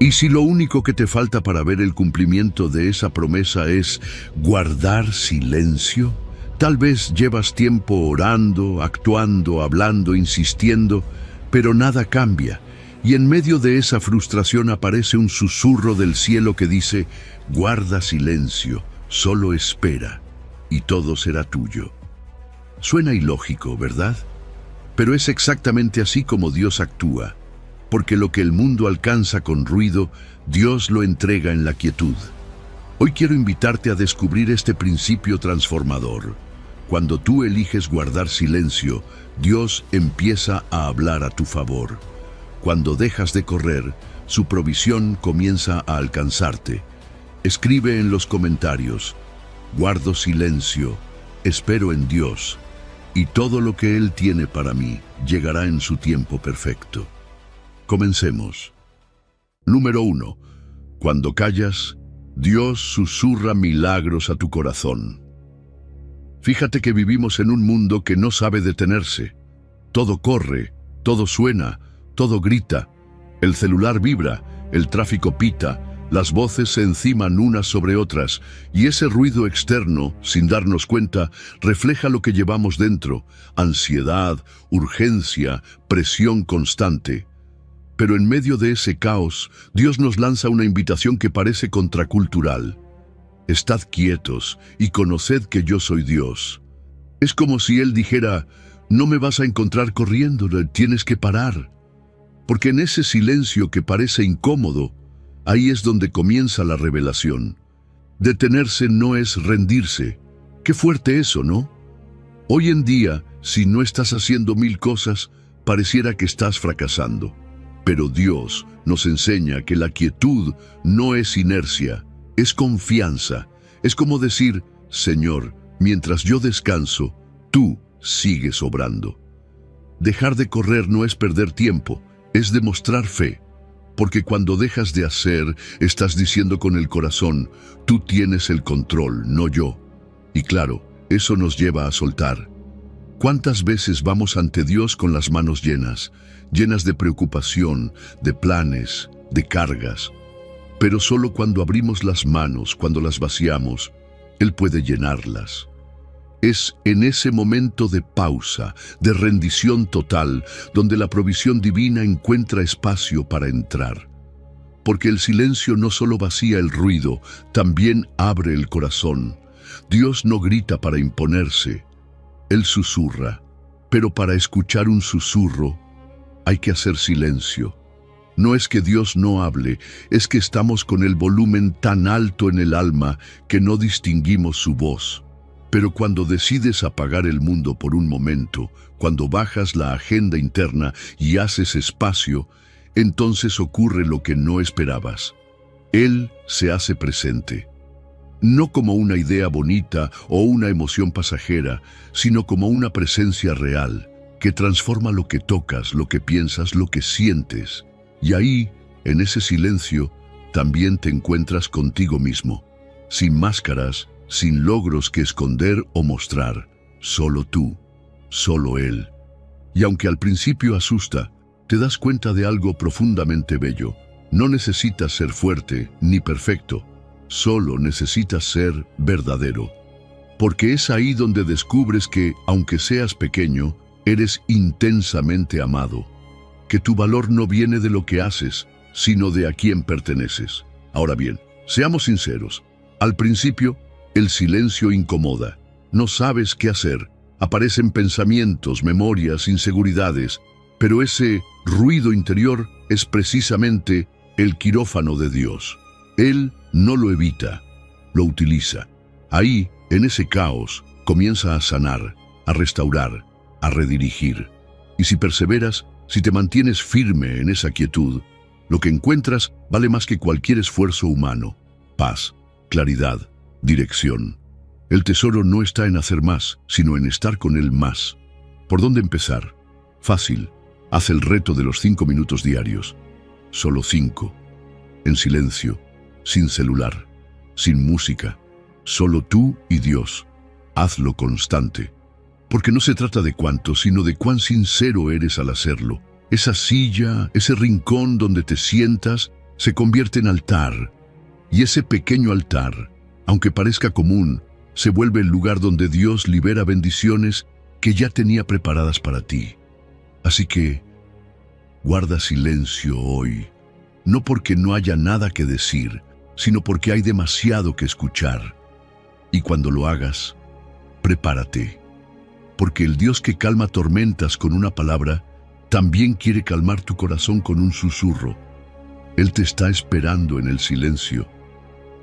Y si lo único que te falta para ver el cumplimiento de esa promesa es guardar silencio, tal vez llevas tiempo orando, actuando, hablando, insistiendo, pero nada cambia. Y en medio de esa frustración aparece un susurro del cielo que dice, guarda silencio, solo espera, y todo será tuyo. Suena ilógico, ¿verdad? Pero es exactamente así como Dios actúa, porque lo que el mundo alcanza con ruido, Dios lo entrega en la quietud. Hoy quiero invitarte a descubrir este principio transformador. Cuando tú eliges guardar silencio, Dios empieza a hablar a tu favor. Cuando dejas de correr, su provisión comienza a alcanzarte. Escribe en los comentarios, guardo silencio, espero en Dios, y todo lo que Él tiene para mí llegará en su tiempo perfecto. Comencemos. Número 1. Cuando callas, Dios susurra milagros a tu corazón. Fíjate que vivimos en un mundo que no sabe detenerse. Todo corre, todo suena, todo grita. El celular vibra, el tráfico pita, las voces se enciman unas sobre otras, y ese ruido externo, sin darnos cuenta, refleja lo que llevamos dentro: ansiedad, urgencia, presión constante. Pero en medio de ese caos, Dios nos lanza una invitación que parece contracultural. Estad quietos y conoced que yo soy Dios. Es como si Él dijera, no me vas a encontrar corriendo, tienes que parar. Porque en ese silencio que parece incómodo, ahí es donde comienza la revelación. Detenerse no es rendirse. Qué fuerte eso, ¿no? Hoy en día, si no estás haciendo 1000 cosas, pareciera que estás fracasando. Pero Dios nos enseña que la quietud no es inercia, es confianza. Es como decir, Señor, mientras yo descanso, tú sigues obrando. Dejar de correr no es perder tiempo, es demostrar fe. Porque cuando dejas de hacer, estás diciendo con el corazón, tú tienes el control, no yo. Y claro, eso nos lleva a soltar. ¿Cuántas veces vamos ante Dios con las manos llenas de preocupación, de planes, de cargas? Pero solo cuando abrimos las manos, cuando las vaciamos, Él puede llenarlas. Es en ese momento de pausa, de rendición total, donde la provisión divina encuentra espacio para entrar. Porque el silencio no solo vacía el ruido, también abre el corazón. Dios no grita para imponerse, Él susurra. Pero para escuchar un susurro, hay que hacer silencio. No es que Dios no hable, es que estamos con el volumen tan alto en el alma que no distinguimos su voz. Pero cuando decides apagar el mundo por un momento, cuando bajas la agenda interna y haces espacio, entonces ocurre lo que no esperabas. Él se hace presente. No como una idea bonita o una emoción pasajera, sino como una presencia real, que transforma lo que tocas, lo que piensas, lo que sientes. Y ahí, en ese silencio, también te encuentras contigo mismo, sin máscaras, sin logros que esconder o mostrar, solo tú, solo Él. Y aunque al principio asusta, te das cuenta de algo profundamente bello. No necesitas ser fuerte ni perfecto, solo necesitas ser verdadero. Porque es ahí donde descubres que, aunque seas pequeño, eres intensamente amado. Que tu valor no viene de lo que haces, sino de a quién perteneces. Ahora bien, seamos sinceros. Al principio, el silencio incomoda. No sabes qué hacer. Aparecen pensamientos, memorias, inseguridades. Pero ese ruido interior es precisamente el quirófano de Dios. Él no lo evita, lo utiliza. Ahí, en ese caos, comienza a sanar, a restaurar, a redirigir. Y si perseveras, si te mantienes firme en esa quietud, lo que encuentras vale más que cualquier esfuerzo humano. Paz, claridad, dirección. El tesoro no está en hacer más, sino en estar con Él más. ¿Por dónde empezar? Fácil. Haz el reto de los 5 minutos diarios. Solo 5. En silencio, sin celular, sin música. Solo tú y Dios. Hazlo constante. Porque no se trata de cuánto, sino de cuán sincero eres al hacerlo. Esa silla, ese rincón donde te sientas, se convierte en altar, y ese pequeño altar, aunque parezca común, se vuelve el lugar donde Dios libera bendiciones que ya tenía preparadas para ti. Así que, guarda silencio hoy, no porque no haya nada que decir, sino porque hay demasiado que escuchar. Y cuando lo hagas, prepárate, porque el Dios que calma tormentas con una palabra, también quiere calmar tu corazón con un susurro. Él te está esperando en el silencio.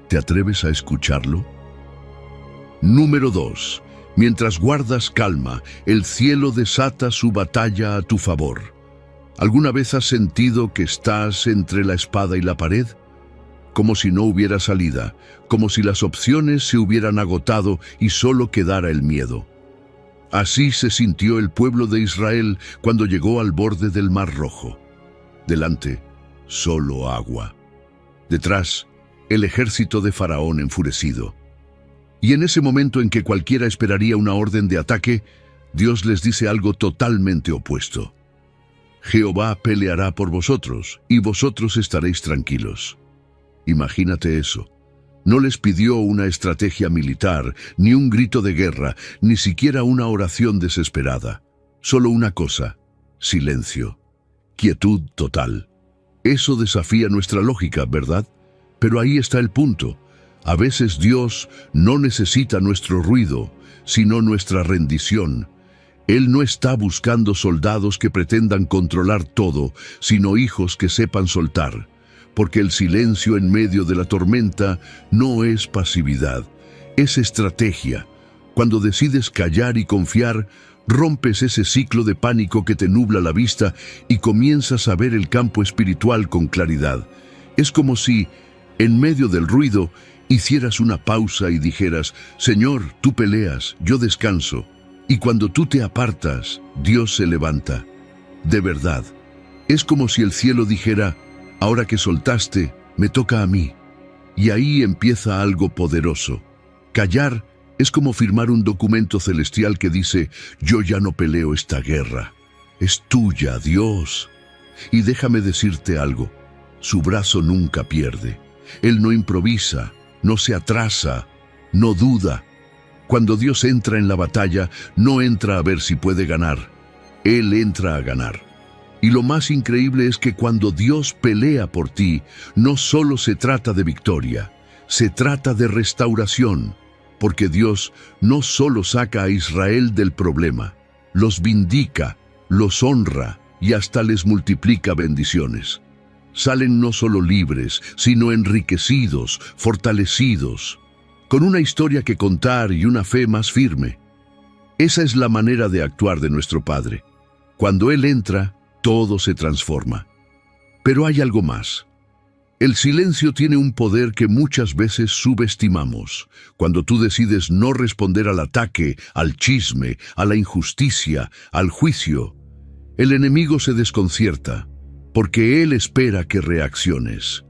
¿Te atreves a escucharlo? Número 2. Mientras guardas calma, el cielo desata su batalla a tu favor. ¿Alguna vez has sentido que estás entre la espada y la pared? Como si no hubiera salida, como si las opciones se hubieran agotado y solo quedara el miedo. Así se sintió el pueblo de Israel cuando llegó al borde del Mar Rojo. Delante, solo agua. Detrás, el ejército de Faraón enfurecido. Y en ese momento en que cualquiera esperaría una orden de ataque, Dios les dice algo totalmente opuesto. Jehová peleará por vosotros, y vosotros estaréis tranquilos. Imagínate eso. No les pidió una estrategia militar, ni un grito de guerra, ni siquiera una oración desesperada. Solo una cosa: silencio. Quietud total. Eso desafía nuestra lógica, ¿verdad? Pero ahí está el punto. A veces Dios no necesita nuestro ruido, sino nuestra rendición. Él no está buscando soldados que pretendan controlar todo, sino hijos que sepan soltar. Porque el silencio en medio de la tormenta no es pasividad, es estrategia. Cuando decides callar y confiar, rompes ese ciclo de pánico que te nubla la vista y comienzas a ver el campo espiritual con claridad. Es como si, en medio del ruido, hicieras una pausa y dijeras: Señor, tú peleas, yo descanso. Y cuando tú te apartas, Dios se levanta. De verdad, es como si el cielo dijera: ahora que soltaste, me toca a mí. Y ahí empieza algo poderoso. Callar es como firmar un documento celestial que dice: yo ya no peleo esta guerra. Es tuya, Dios. Y déjame decirte algo: su brazo nunca pierde. Él no improvisa, no se atrasa, no duda. Cuando Dios entra en la batalla, no entra a ver si puede ganar. Él entra a ganar. Y lo más increíble es que cuando Dios pelea por ti, no solo se trata de victoria, se trata de restauración, porque Dios no solo saca a Israel del problema, los vindica, los honra y hasta les multiplica bendiciones. Salen no solo libres, sino enriquecidos, fortalecidos, con una historia que contar y una fe más firme. Esa es la manera de actuar de nuestro Padre. Cuando Él entra, todo se transforma. Pero hay algo más. El silencio tiene un poder que muchas veces subestimamos. Cuando tú decides no responder al ataque, al chisme, a la injusticia, al juicio, el enemigo se desconcierta, porque él espera que reacciones.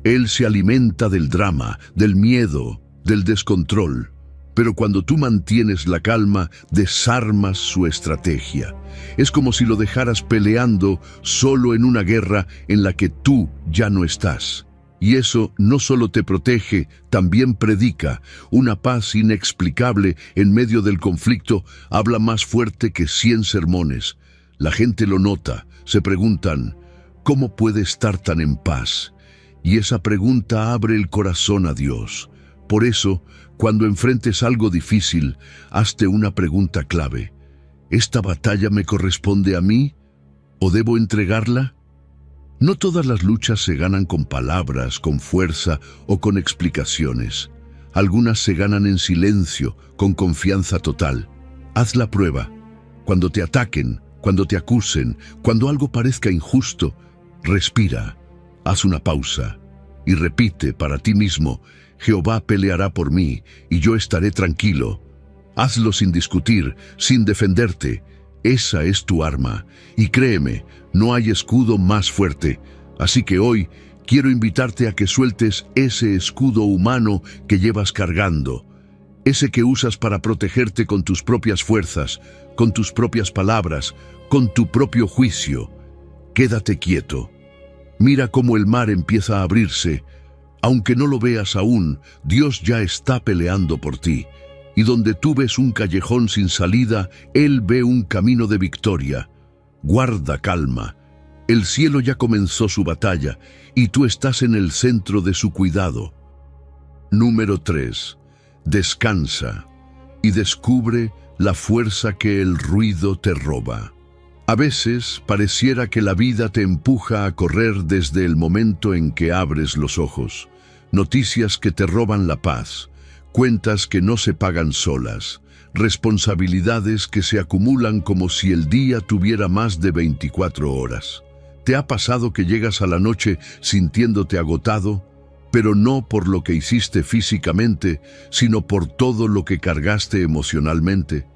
Él se alimenta del drama, del miedo, del descontrol. Pero cuando tú mantienes la calma, desarmas su estrategia. Es como si lo dejaras peleando solo en una guerra en la que tú ya no estás. Y eso no solo te protege, también predica. Una paz inexplicable en medio del conflicto habla más fuerte que 100 sermones. La gente lo nota, se preguntan: ¿cómo puede estar tan en paz? Y esa pregunta abre el corazón a Dios. Por eso, cuando enfrentes algo difícil, hazte una pregunta clave. ¿Esta batalla me corresponde a mí o debo entregarla? No todas las luchas se ganan con palabras, con fuerza o con explicaciones. Algunas se ganan en silencio, con confianza total. Haz la prueba. Cuando te ataquen, cuando te acusen, cuando algo parezca injusto, respira, haz una pausa y repite para ti mismo: Jehová peleará por mí y yo estaré tranquilo. Hazlo sin discutir, sin defenderte. Esa es tu arma. Y créeme, no hay escudo más fuerte. Así que hoy quiero invitarte a que sueltes ese escudo humano que llevas cargando. Ese que usas para protegerte con tus propias fuerzas, con tus propias palabras, con tu propio juicio. Quédate quieto. Mira cómo el mar empieza a abrirse. Aunque no lo veas aún, Dios ya está peleando por ti. Y donde tú ves un callejón sin salida, Él ve un camino de victoria. Guarda calma. El cielo ya comenzó su batalla y tú estás en el centro de su cuidado. Número 3. Descansa y descubre la fuerza que el ruido te roba. A veces pareciera que la vida te empuja a correr desde el momento en que abres los ojos. Noticias que te roban la paz, cuentas que no se pagan solas, responsabilidades que se acumulan como si el día tuviera más de 24 horas. ¿Te ha pasado que llegas a la noche sintiéndote agotado, pero no por lo que hiciste físicamente, sino por todo lo que cargaste emocionalmente?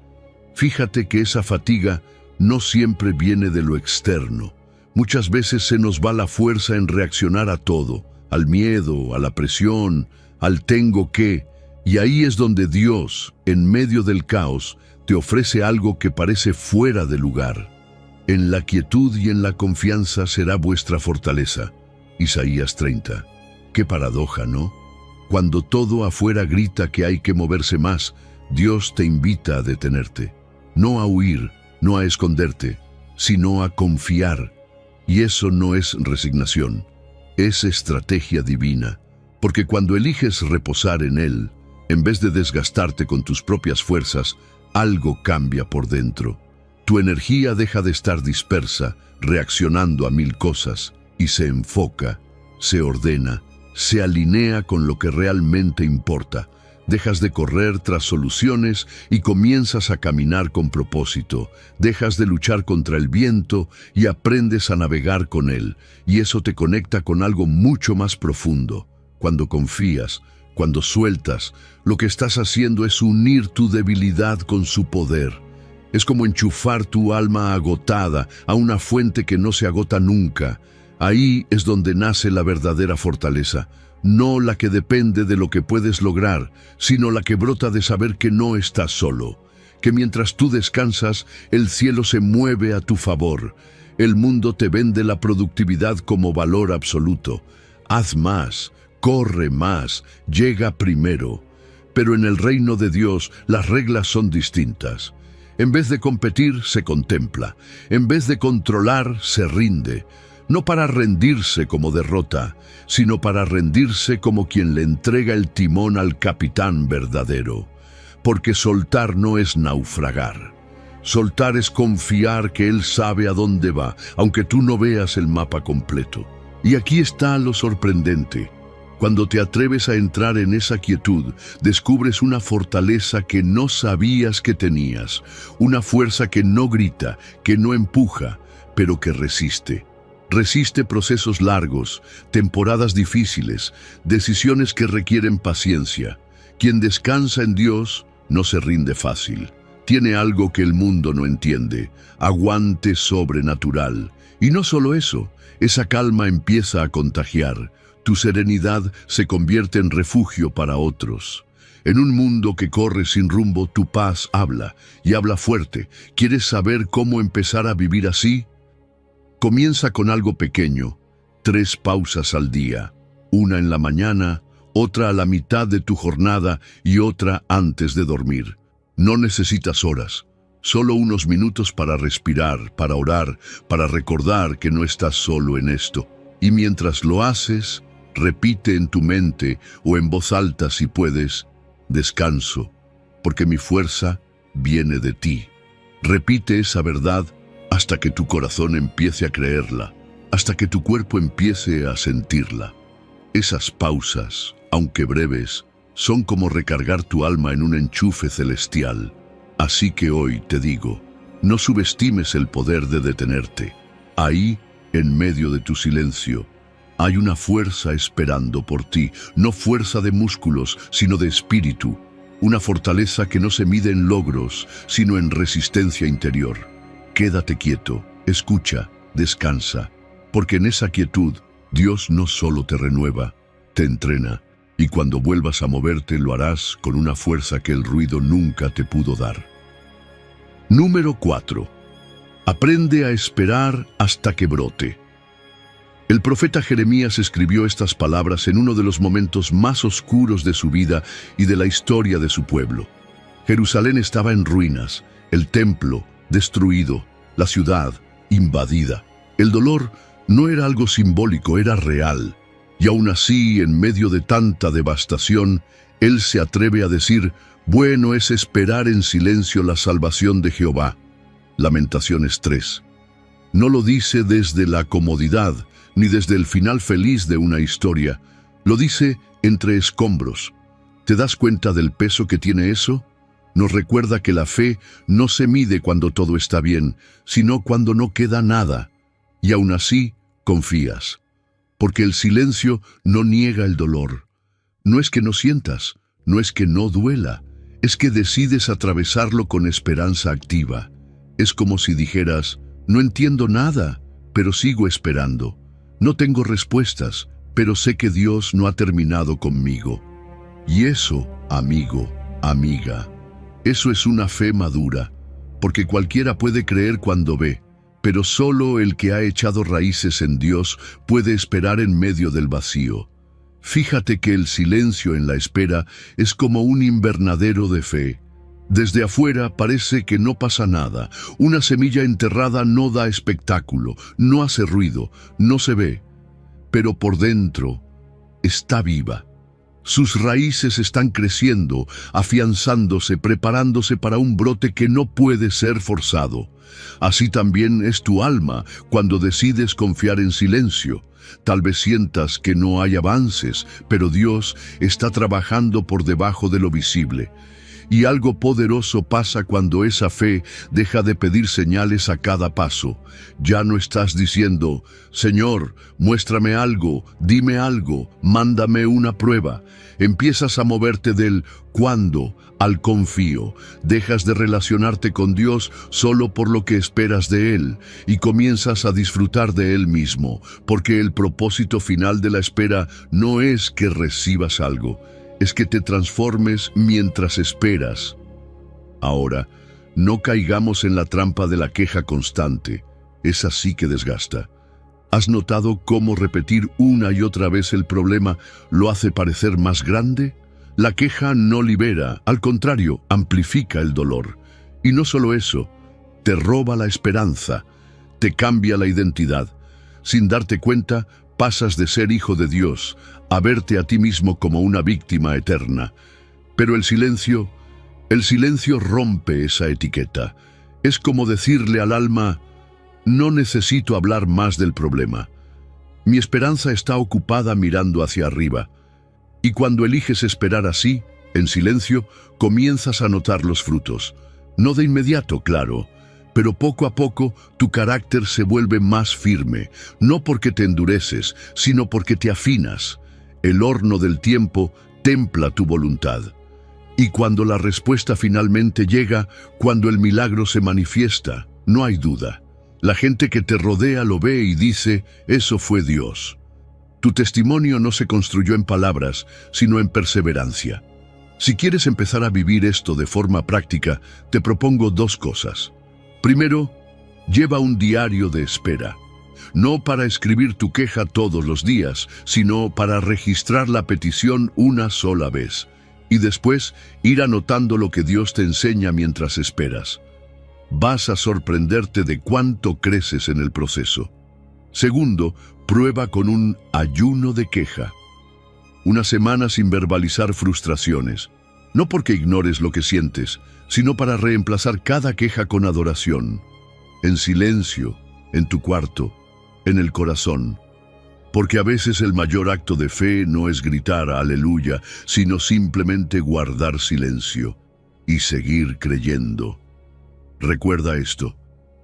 Fíjate que esa fatiga no siempre viene de lo externo. Muchas veces se nos va la fuerza en reaccionar a todo, al miedo, a la presión, al tengo que, y ahí es donde Dios, en medio del caos, te ofrece algo que parece fuera de lugar. En la quietud y en la confianza será vuestra fortaleza. Isaías 30. Qué paradoja, ¿no? Cuando todo afuera grita que hay que moverse más, Dios te invita a detenerte. No a huir, no a esconderte, sino a confiar. Y eso no es resignación, es estrategia divina. Porque cuando eliges reposar en Él, en vez de desgastarte con tus propias fuerzas, algo cambia por dentro. Tu energía deja de estar dispersa, reaccionando a mil cosas, y se enfoca, se ordena, se alinea con lo que realmente importa. Dejas de correr tras soluciones y comienzas a caminar con propósito. Dejas de luchar contra el viento y aprendes a navegar con él. Y eso te conecta con algo mucho más profundo. Cuando confías, cuando sueltas, lo que estás haciendo es unir tu debilidad con su poder. Es como enchufar tu alma agotada a una fuente que no se agota nunca. Ahí es donde nace la verdadera fortaleza. No la que depende de lo que puedes lograr, sino la que brota de saber que no estás solo. Que mientras tú descansas, el cielo se mueve a tu favor. El mundo te vende la productividad como valor absoluto. Haz más, corre más, llega primero. Pero en el reino de Dios las reglas son distintas. En vez de competir, se contempla. En vez de controlar, se rinde. No para rendirse como derrota, sino para rendirse como quien le entrega el timón al capitán verdadero. Porque soltar no es naufragar. Soltar es confiar que Él sabe a dónde va, aunque tú no veas el mapa completo. Y aquí está lo sorprendente. Cuando te atreves a entrar en esa quietud, descubres una fortaleza que no sabías que tenías, una fuerza que no grita, que no empuja, pero que resiste. Resiste procesos largos, temporadas difíciles, decisiones que requieren paciencia. Quien descansa en Dios no se rinde fácil. Tiene algo que el mundo no entiende, aguante sobrenatural. Y no solo eso, esa calma empieza a contagiar. Tu serenidad se convierte en refugio para otros. En un mundo que corre sin rumbo, tu paz habla, y habla fuerte. ¿Quieres saber cómo empezar a vivir así? Comienza con algo pequeño, 3 pausas al día, una en la mañana, otra a la mitad de tu jornada y otra antes de dormir. No necesitas horas, solo unos minutos para respirar, para orar, para recordar que no estás solo en esto. Y mientras lo haces, repite en tu mente o en voz alta si puedes, descanso, porque mi fuerza viene de ti. Repite esa verdad hasta que tu corazón empiece a creerla, hasta que tu cuerpo empiece a sentirla. Esas pausas, aunque breves, son como recargar tu alma en un enchufe celestial. Así que hoy te digo, no subestimes el poder de detenerte. Ahí, en medio de tu silencio, hay una fuerza esperando por ti, no fuerza de músculos, sino de espíritu. Una fortaleza que no se mide en logros, sino en resistencia interior. Quédate quieto, escucha, descansa, porque en esa quietud Dios no solo te renueva, te entrena, y cuando vuelvas a moverte lo harás con una fuerza que el ruido nunca te pudo dar. Número 4. Aprende a esperar hasta que brote. El profeta Jeremías escribió estas palabras en uno de los momentos más oscuros de su vida y de la historia de su pueblo. Jerusalén estaba en ruinas, el templo destruido, la ciudad invadida. El dolor no era algo simbólico, era real. Y aún así, en medio de tanta devastación, él se atreve a decir: bueno es esperar en silencio la salvación de Jehová. Lamentaciones 3. No lo dice desde la comodidad, ni desde el final feliz de una historia. Lo dice entre escombros. ¿Te das cuenta del peso que tiene eso? Nos recuerda que la fe no se mide cuando todo está bien, sino cuando no queda nada. Y aún así, confías. Porque el silencio no niega el dolor. No es que no sientas, no es que no duela, es que decides atravesarlo con esperanza activa. Es como si dijeras: no entiendo nada, pero sigo esperando. No tengo respuestas, pero sé que Dios no ha terminado conmigo. Y eso, amigo, amiga, eso es una fe madura, porque cualquiera puede creer cuando ve, pero solo el que ha echado raíces en Dios puede esperar en medio del vacío. Fíjate que el silencio en la espera es como un invernadero de fe. Desde afuera parece que no pasa nada. Una semilla enterrada no da espectáculo, no hace ruido, no se ve. Pero por dentro está viva. Sus raíces están creciendo, afianzándose, preparándose para un brote que no puede ser forzado. Así también es tu alma cuando decides confiar en silencio. Tal vez sientas que no hay avances, pero Dios está trabajando por debajo de lo visible. Y algo poderoso pasa cuando esa fe deja de pedir señales a cada paso. Ya no estás diciendo: Señor, muéstrame algo, dime algo, mándame una prueba. Empiezas a moverte del ¿cuándo? Al confío. Dejas de relacionarte con Dios solo por lo que esperas de Él y comienzas a disfrutar de Él mismo, porque el propósito final de la espera no es que recibas algo, es que te transformes mientras esperas. Ahora, no caigamos en la trampa de la queja constante. Es así que desgasta. ¿Has notado cómo repetir una y otra vez el problema lo hace parecer más grande? La queja no libera, al contrario, amplifica el dolor. Y no solo eso, te roba la esperanza, te cambia la identidad. Sin darte cuenta, pasas de ser hijo de Dios a verte a ti mismo como una víctima eterna. Pero el silencio rompe esa etiqueta. Es como decirle al alma: no necesito hablar más del problema. Mi esperanza está ocupada mirando hacia arriba. Y cuando eliges esperar así, en silencio, comienzas a notar los frutos. No de inmediato, claro, pero poco a poco tu carácter se vuelve más firme, no porque te endureces, sino porque te afinas. El horno del tiempo templa tu voluntad. Y cuando la respuesta finalmente llega, cuando el milagro se manifiesta, no hay duda. La gente que te rodea lo ve y dice: eso fue Dios. Tu testimonio no se construyó en palabras, sino en perseverancia. Si quieres empezar a vivir esto de forma práctica, te propongo 2 cosas. Primero, lleva un diario de espera. No para escribir tu queja todos los días, sino para registrar la petición una sola vez. Y después, ir anotando lo que Dios te enseña mientras esperas. Vas a sorprenderte de cuánto creces en el proceso. Segundo, prueba con un ayuno de queja. Una semana sin verbalizar frustraciones. No porque ignores lo que sientes, sino para reemplazar cada queja con adoración. En silencio, en tu cuarto, en el corazón. Porque a veces el mayor acto de fe no es gritar aleluya, sino simplemente guardar silencio y seguir creyendo. Recuerda esto: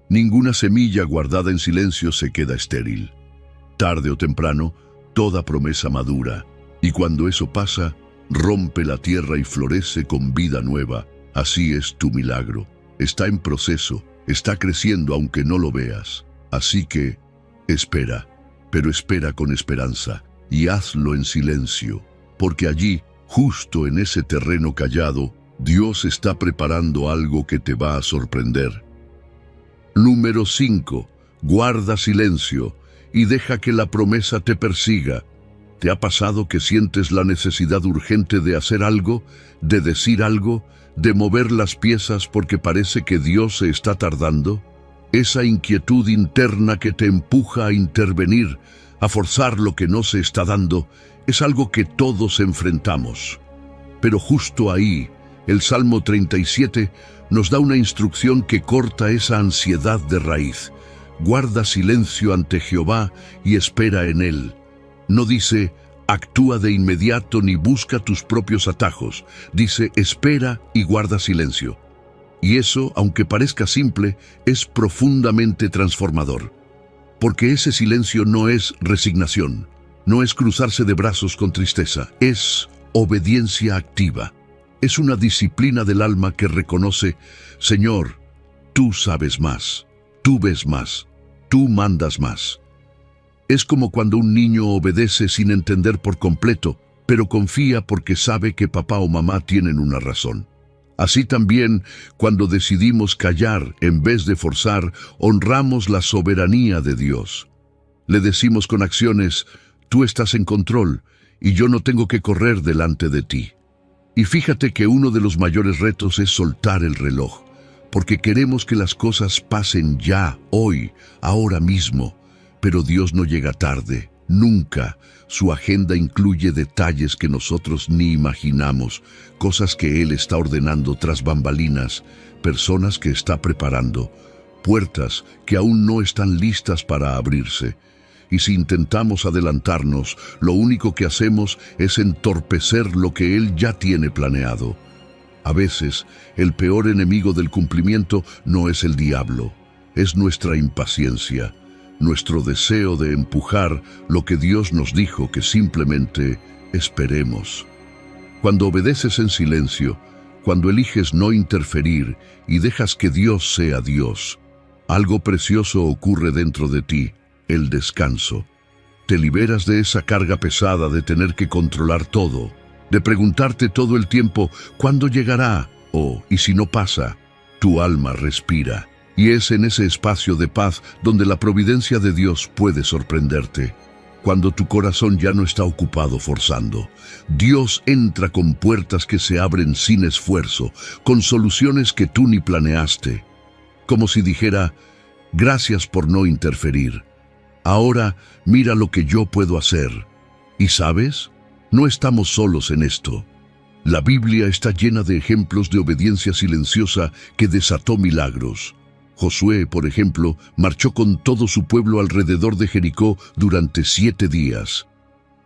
ninguna semilla guardada en silencio se queda estéril. Tarde o temprano, toda promesa madura, y cuando eso pasa, rompe la tierra y florece con vida nueva. Así es tu milagro. Está en proceso, está creciendo aunque no lo veas. Así que, espera, pero espera con esperanza, y hazlo en silencio, porque allí, justo en ese terreno callado, Dios está preparando algo que te va a sorprender. Número 5. Guarda silencio y deja que la promesa te persiga. ¿Te ha pasado que sientes la necesidad urgente de hacer algo, de decir algo, de mover las piezas porque parece que Dios se está tardando? Esa inquietud interna que te empuja a intervenir, a forzar lo que no se está dando, es algo que todos enfrentamos. Pero justo ahí, el Salmo 37 nos da una instrucción que corta esa ansiedad de raíz. Guarda silencio ante Jehová y espera en Él. No dice, actúa de inmediato ni busca tus propios atajos. Dice, espera y guarda silencio. Y eso, aunque parezca simple, es profundamente transformador. Porque ese silencio no es resignación, no es cruzarse de brazos con tristeza, es obediencia activa. Es una disciplina del alma que reconoce, Señor, tú sabes más, tú ves más, tú mandas más. Es como cuando un niño obedece sin entender por completo, pero confía porque sabe que papá o mamá tienen una razón. Así también, cuando decidimos callar en vez de forzar, honramos la soberanía de Dios. Le decimos con acciones, tú estás en control y yo no tengo que correr delante de ti. Y fíjate que uno de los mayores retos es soltar el reloj, porque queremos que las cosas pasen ya, hoy, ahora mismo. Pero Dios no llega tarde, nunca. Su agenda incluye detalles que nosotros ni imaginamos, cosas que Él está ordenando tras bambalinas, personas que está preparando, puertas que aún no están listas para abrirse. Y si intentamos adelantarnos, lo único que hacemos es entorpecer lo que Él ya tiene planeado. A veces, el peor enemigo del cumplimiento no es el diablo, es nuestra impaciencia. Nuestro deseo de empujar lo que Dios nos dijo que simplemente esperemos. Cuando obedeces en silencio, cuando eliges no interferir y dejas que Dios sea Dios, algo precioso ocurre dentro de ti, el descanso. Te liberas de esa carga pesada de tener que controlar todo, de preguntarte todo el tiempo, ¿cuándo llegará? ¿Y si no pasa? Tu alma respira. Y es en ese espacio de paz donde la providencia de Dios puede sorprenderte. Cuando tu corazón ya no está ocupado forzando, Dios entra con puertas que se abren sin esfuerzo, con soluciones que tú ni planeaste. Como si dijera, gracias por no interferir. Ahora mira lo que yo puedo hacer. ¿Y sabes? No estamos solos en esto. La Biblia está llena de ejemplos de obediencia silenciosa que desató milagros. Josué, por ejemplo, marchó con todo su pueblo alrededor de Jericó durante 7 días,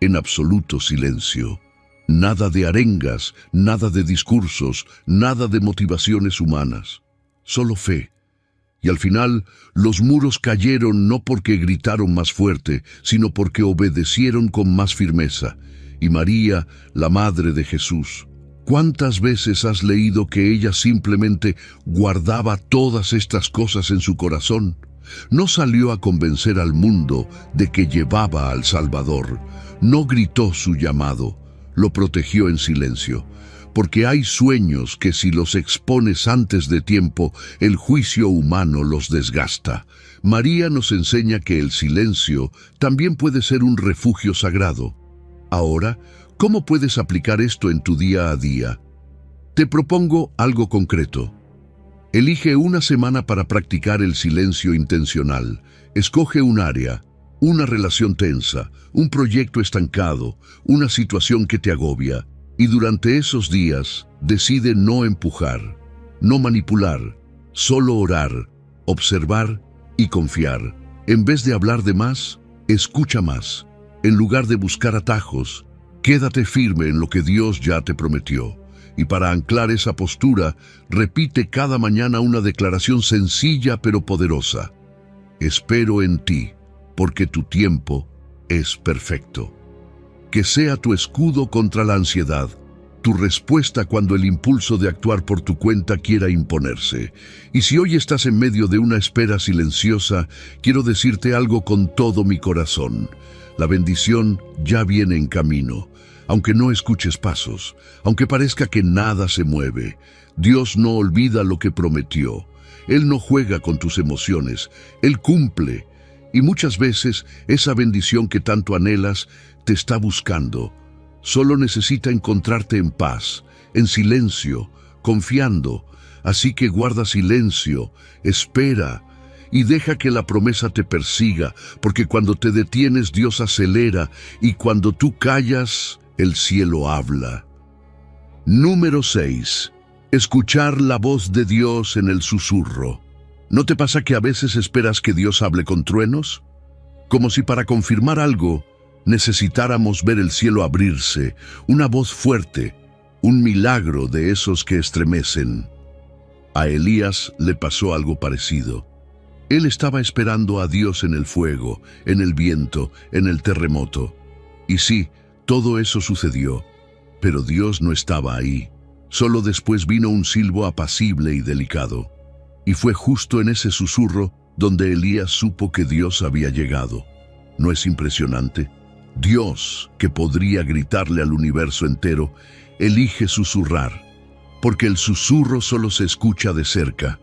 en absoluto silencio. Nada de arengas, nada de discursos, nada de motivaciones humanas. Solo fe. Y al final, los muros cayeron no porque gritaron más fuerte, sino porque obedecieron con más firmeza. Y María, la madre de Jesús, ¿cuántas veces has leído que ella simplemente guardaba todas estas cosas en su corazón? No salió a convencer al mundo de que llevaba al Salvador. No gritó su llamado, lo protegió en silencio. Porque hay sueños que si los expones antes de tiempo, el juicio humano los desgasta. María nos enseña que el silencio también puede ser un refugio sagrado. Ahora, ¿cómo puedes aplicar esto en tu día a día? Te propongo algo concreto. Elige una semana para practicar el silencio intencional. Escoge un área, una relación tensa, un proyecto estancado, una situación que te agobia. Y durante esos días, decide no empujar, no manipular, solo orar, observar y confiar. En vez de hablar de más, escucha más. En lugar de buscar atajos, quédate firme en lo que Dios ya te prometió. Y para anclar esa postura, repite cada mañana una declaración sencilla pero poderosa. Espero en ti, porque tu tiempo es perfecto. Que sea tu escudo contra la ansiedad, tu respuesta cuando el impulso de actuar por tu cuenta quiera imponerse. Y si hoy estás en medio de una espera silenciosa, quiero decirte algo con todo mi corazón. La bendición ya viene en camino. Aunque no escuches pasos, aunque parezca que nada se mueve, Dios no olvida lo que prometió. Él no juega con tus emociones, Él cumple. Y muchas veces esa bendición que tanto anhelas te está buscando. Solo necesita encontrarte en paz, en silencio, confiando. Así que guarda silencio, espera y deja que la promesa te persiga, porque cuando te detienes Dios acelera y cuando tú callas, el cielo habla. Número 6. Escuchar la voz de Dios en el susurro. ¿No te pasa que a veces esperas que Dios hable con truenos? Como si para confirmar algo necesitáramos ver el cielo abrirse, una voz fuerte, un milagro de esos que estremecen. A Elías le pasó algo parecido. Él estaba esperando a Dios en el fuego, en el viento, en el terremoto. Y sí, todo eso sucedió, pero Dios no estaba ahí. Solo después vino un silbo apacible y delicado. Y fue justo en ese susurro donde Elías supo que Dios había llegado. ¿No es impresionante? Dios, que podría gritarle al universo entero, elige susurrar, porque el susurro solo se escucha de cerca.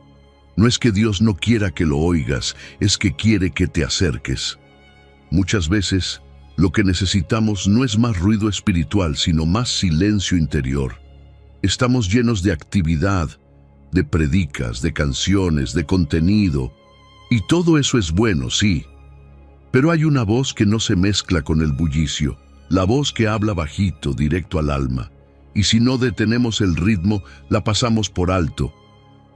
No es que Dios no quiera que lo oigas, es que quiere que te acerques. Muchas veces, lo que necesitamos no es más ruido espiritual, sino más silencio interior. Estamos llenos de actividad, de predicas, de canciones, de contenido, y todo eso es bueno, sí. Pero hay una voz que no se mezcla con el bullicio, la voz que habla bajito, directo al alma, y si no detenemos el ritmo, la pasamos por alto.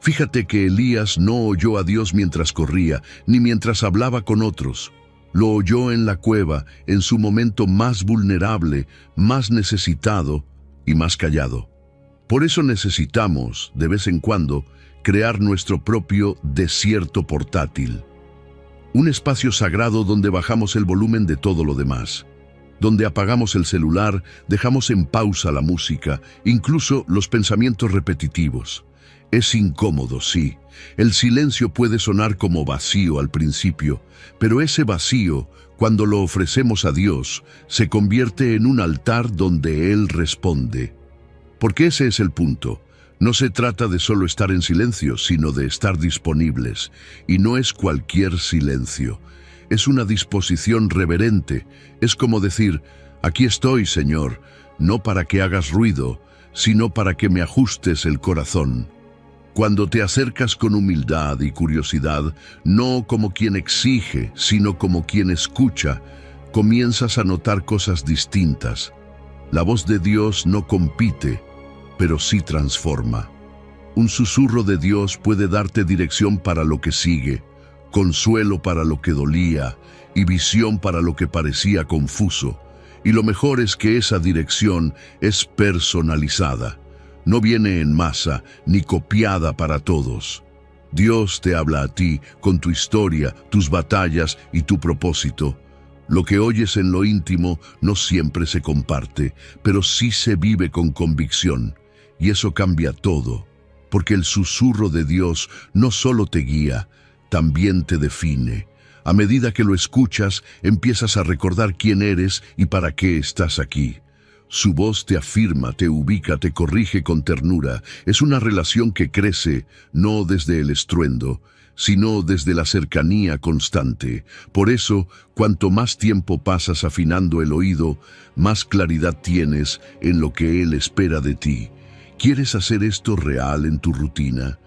Fíjate que Elías no oyó a Dios mientras corría, ni mientras hablaba con otros. Lo oyó en la cueva, en su momento más vulnerable, más necesitado y más callado. Por eso necesitamos, de vez en cuando, crear nuestro propio desierto portátil. Un espacio sagrado donde bajamos el volumen de todo lo demás. Donde apagamos el celular, dejamos en pausa la música, incluso los pensamientos repetitivos. Es incómodo, sí. El silencio puede sonar como vacío al principio, pero ese vacío, cuando lo ofrecemos a Dios, se convierte en un altar donde Él responde. Porque ese es el punto. No se trata de solo estar en silencio, sino de estar disponibles. Y no es cualquier silencio. Es una disposición reverente. Es como decir, aquí estoy, Señor, no para que hagas ruido, sino para que me ajustes el corazón. Cuando te acercas con humildad y curiosidad, no como quien exige, sino como quien escucha, comienzas a notar cosas distintas. La voz de Dios no compite, pero sí transforma. Un susurro de Dios puede darte dirección para lo que sigue, consuelo para lo que dolía y visión para lo que parecía confuso. Y lo mejor es que esa dirección es personalizada. No viene en masa ni copiada para todos. Dios te habla a ti con tu historia, tus batallas y tu propósito. Lo que oyes en lo íntimo no siempre se comparte, pero sí se vive con convicción. Y eso cambia todo, porque el susurro de Dios no solo te guía, también te define. A medida que lo escuchas, empiezas a recordar quién eres y para qué estás aquí. Su voz te afirma, te ubica, te corrige con ternura. Es una relación que crece, no desde el estruendo, sino desde la cercanía constante. Por eso, cuanto más tiempo pasas afinando el oído, más claridad tienes en lo que Él espera de ti. ¿Quieres hacer esto real en tu rutina?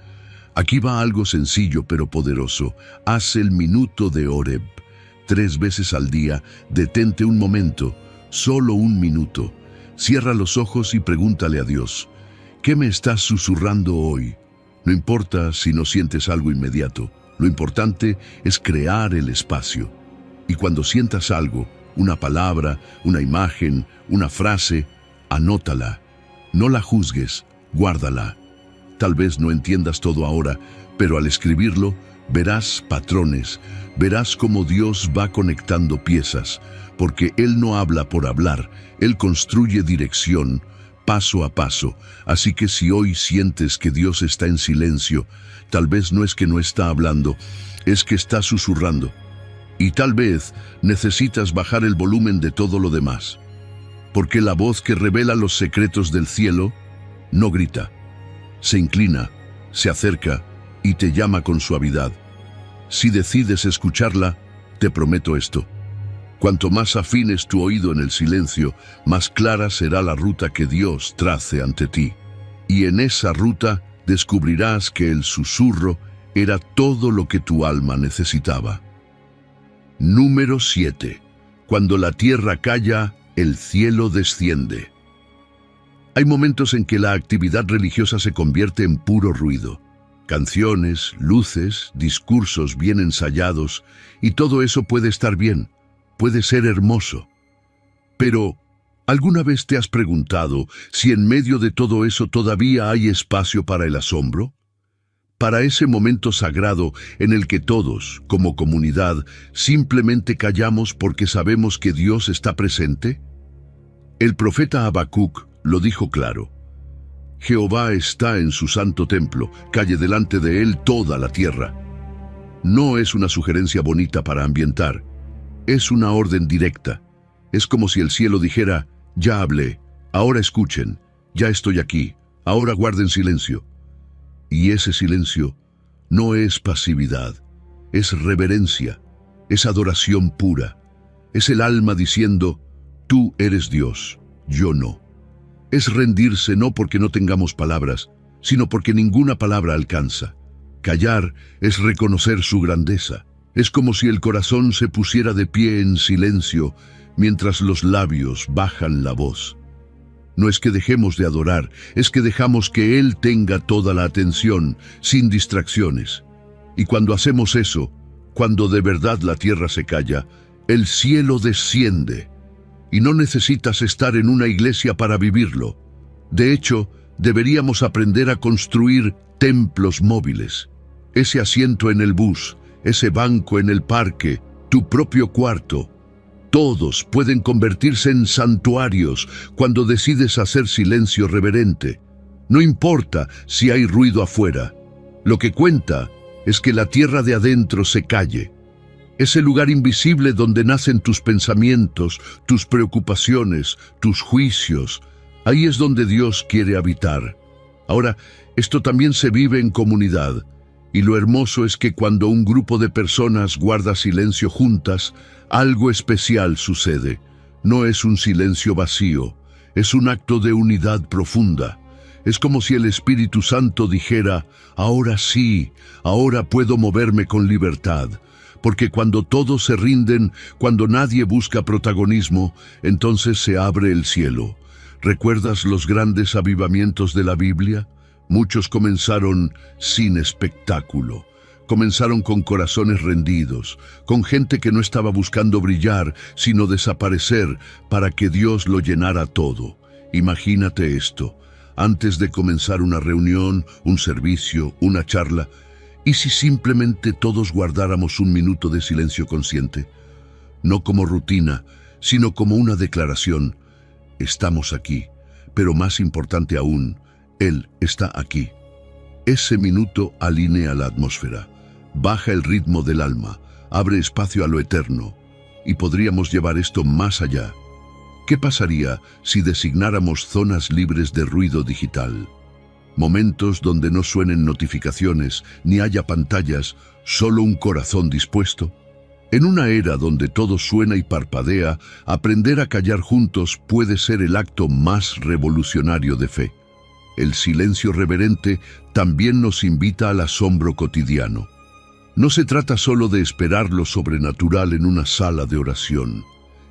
Aquí va algo sencillo pero poderoso. Haz el minuto de Oreb. 3 veces al día, detente un momento, solo un minuto. Cierra los ojos y pregúntale a Dios, ¿qué me estás susurrando hoy? No importa si no sientes algo inmediato, lo importante es crear el espacio. Y cuando sientas algo, una palabra, una imagen, una frase, anótala. No la juzgues, guárdala. Tal vez no entiendas todo ahora, pero al escribirlo, verás patrones, verás cómo Dios va conectando piezas, porque Él no habla por hablar, Él construye dirección, paso a paso. Así que si hoy sientes que Dios está en silencio, tal vez no es que no está hablando, es que está susurrando. Y tal vez necesitas bajar el volumen de todo lo demás, porque la voz que revela los secretos del cielo no grita, se inclina, se acerca y te llama con suavidad. Si decides escucharla, Te prometo esto. Cuanto más afines tu oído en el silencio, más clara será la ruta que Dios trace ante ti. Y en esa ruta descubrirás que el susurro era todo lo que tu alma necesitaba. Número 7. Cuando la tierra calla, el cielo desciende. Hay momentos en que la actividad religiosa se convierte en puro ruido. Canciones, luces, discursos bien ensayados, y todo eso puede estar bien, puede ser hermoso. Pero, ¿alguna vez te has preguntado si en medio de todo eso todavía hay espacio para el asombro? Para ese momento sagrado en el que todos, como comunidad, simplemente callamos porque sabemos que Dios está presente? El profeta Habacuc lo dijo claro. Jehová está en su santo templo, calle delante de él toda la tierra. No es una sugerencia bonita para ambientar, es una orden directa. Es como si el cielo dijera, ya hablé, ahora escuchen, ya estoy aquí, ahora guarden silencio. Y ese silencio no es pasividad, es reverencia, es adoración pura, es el alma diciendo, tú eres Dios, yo no. Es rendirse no porque no tengamos palabras, sino porque ninguna palabra alcanza. Callar es reconocer su grandeza. Es como si el corazón se pusiera de pie en silencio mientras los labios bajan la voz. No es que dejemos de adorar, es que dejamos que Él tenga toda la atención, sin distracciones. Y cuando hacemos eso, cuando de verdad la tierra se calla, el cielo desciende. Y no necesitas estar en una iglesia para vivirlo. De hecho, deberíamos aprender a construir templos móviles. Ese asiento en el bus, ese banco en el parque, tu propio cuarto. Todos pueden convertirse en santuarios cuando decides hacer silencio reverente. No importa si hay ruido afuera. Lo que cuenta es que la tierra de adentro se calle. Ese lugar invisible donde nacen tus pensamientos, tus preocupaciones, tus juicios. Ahí es donde Dios quiere habitar. Ahora, esto también se vive en comunidad. Y lo hermoso es que cuando un grupo de personas guarda silencio juntas, algo especial sucede. No es un silencio vacío, es un acto de unidad profunda. Es como si el Espíritu Santo dijera, ahora sí, ahora puedo moverme con libertad. Porque cuando todos se rinden, cuando nadie busca protagonismo, entonces se abre el cielo. ¿Recuerdas los grandes avivamientos de la Biblia? Muchos comenzaron sin espectáculo. Comenzaron con corazones rendidos, con gente que no estaba buscando brillar, sino desaparecer para que Dios lo llenara todo. Imagínate esto, antes de comenzar una reunión, un servicio, una charla, ¿y si simplemente todos guardáramos un minuto de silencio consciente? No como rutina, sino como una declaración. Estamos aquí, pero más importante aún, Él está aquí. Ese minuto alinea la atmósfera, baja el ritmo del alma, abre espacio a lo eterno, y podríamos llevar esto más allá. ¿Qué pasaría si designáramos zonas libres de ruido digital? Momentos donde no suenen notificaciones, ni haya pantallas, solo un corazón dispuesto. En una era donde todo suena y parpadea, aprender a callar juntos puede ser el acto más revolucionario de fe. El silencio reverente también nos invita al asombro cotidiano. No se trata solo de esperar lo sobrenatural en una sala de oración.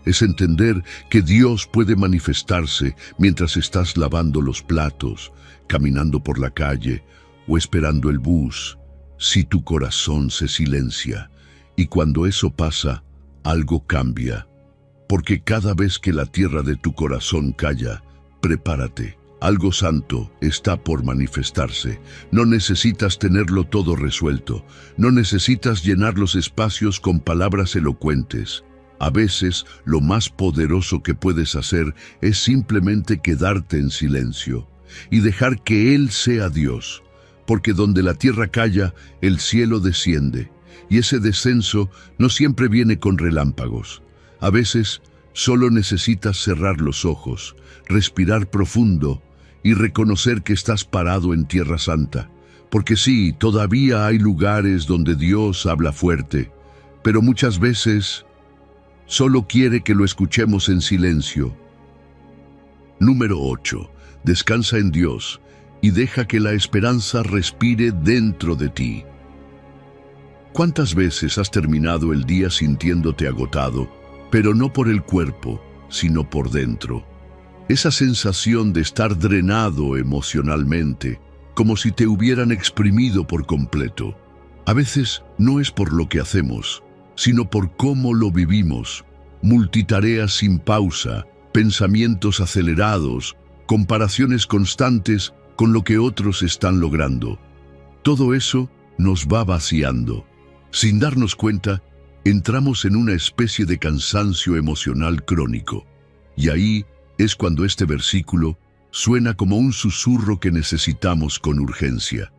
Es entender que Dios puede manifestarse mientras estás lavando los platos, caminando por la calle o esperando el bus, si tu corazón se silencia. Y cuando eso pasa, algo cambia. Porque cada vez que la tierra de tu corazón calla, prepárate. Algo santo está por manifestarse. No necesitas tenerlo todo resuelto. No necesitas llenar los espacios con palabras elocuentes. A veces, lo más poderoso que puedes hacer es simplemente quedarte en silencio y dejar que Él sea Dios. Porque donde la tierra calla, el cielo desciende. Y ese descenso no siempre viene con relámpagos. A veces, solo necesitas cerrar los ojos, respirar profundo y reconocer que estás parado en Tierra Santa. Porque sí, todavía hay lugares donde Dios habla fuerte, pero muchas veces solo quiere que lo escuchemos en silencio. Número 8. Descansa en Dios y deja que la esperanza respire dentro de ti. ¿Cuántas veces has terminado el día sintiéndote agotado, pero no por el cuerpo, sino por dentro? Esa sensación de estar drenado emocionalmente, como si te hubieran exprimido por completo. A veces no es por lo que hacemos, sino por cómo lo vivimos. Multitareas sin pausa, pensamientos acelerados, comparaciones constantes con lo que otros están logrando. Todo eso nos va vaciando. Sin darnos cuenta, entramos en una especie de cansancio emocional crónico. Y ahí es cuando este versículo suena como un susurro que necesitamos con urgencia.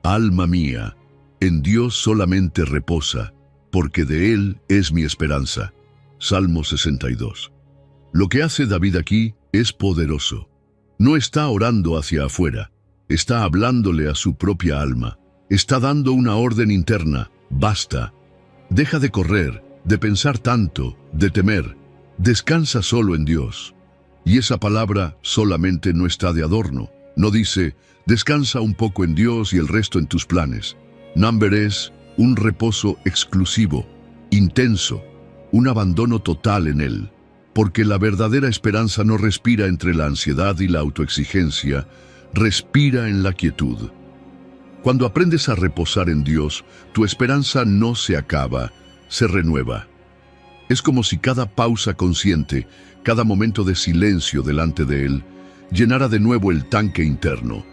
Alma mía, en Dios solamente reposa, porque de Él es mi esperanza. Salmo 62. Lo que hace David aquí es poderoso. No está orando hacia afuera, está hablándole a su propia alma. Está dando una orden interna: basta. Deja de correr, de pensar tanto, de temer. Descansa solo en Dios. Y esa palabra solamente no está de adorno. No dice, descansa un poco en Dios y el resto en tus planes. Number es un reposo exclusivo, intenso, un abandono total en Él. Porque la verdadera esperanza no respira entre la ansiedad y la autoexigencia, respira en la quietud. Cuando aprendes a reposar en Dios, tu esperanza no se acaba, se renueva. Es como si cada pausa consciente, cada momento de silencio delante de Él, llenara de nuevo el tanque interno.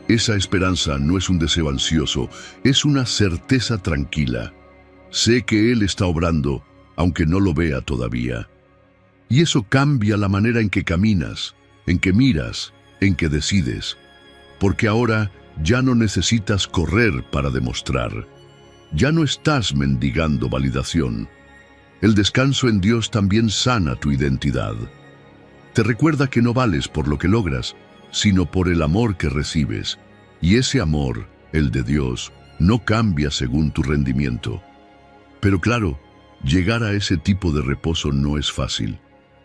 Esa esperanza no es un deseo ansioso, es una certeza tranquila. Sé que Él está obrando, aunque no lo vea todavía. Y eso cambia la manera en que caminas, en que miras, en que decides. Porque ahora ya no necesitas correr para demostrar. Ya no estás mendigando validación. El descanso en Dios también sana tu identidad. Te recuerda que no vales por lo que logras, sino por el amor que recibes. Y ese amor, el de Dios, no cambia según tu rendimiento. Pero claro, llegar a ese tipo de reposo no es fácil.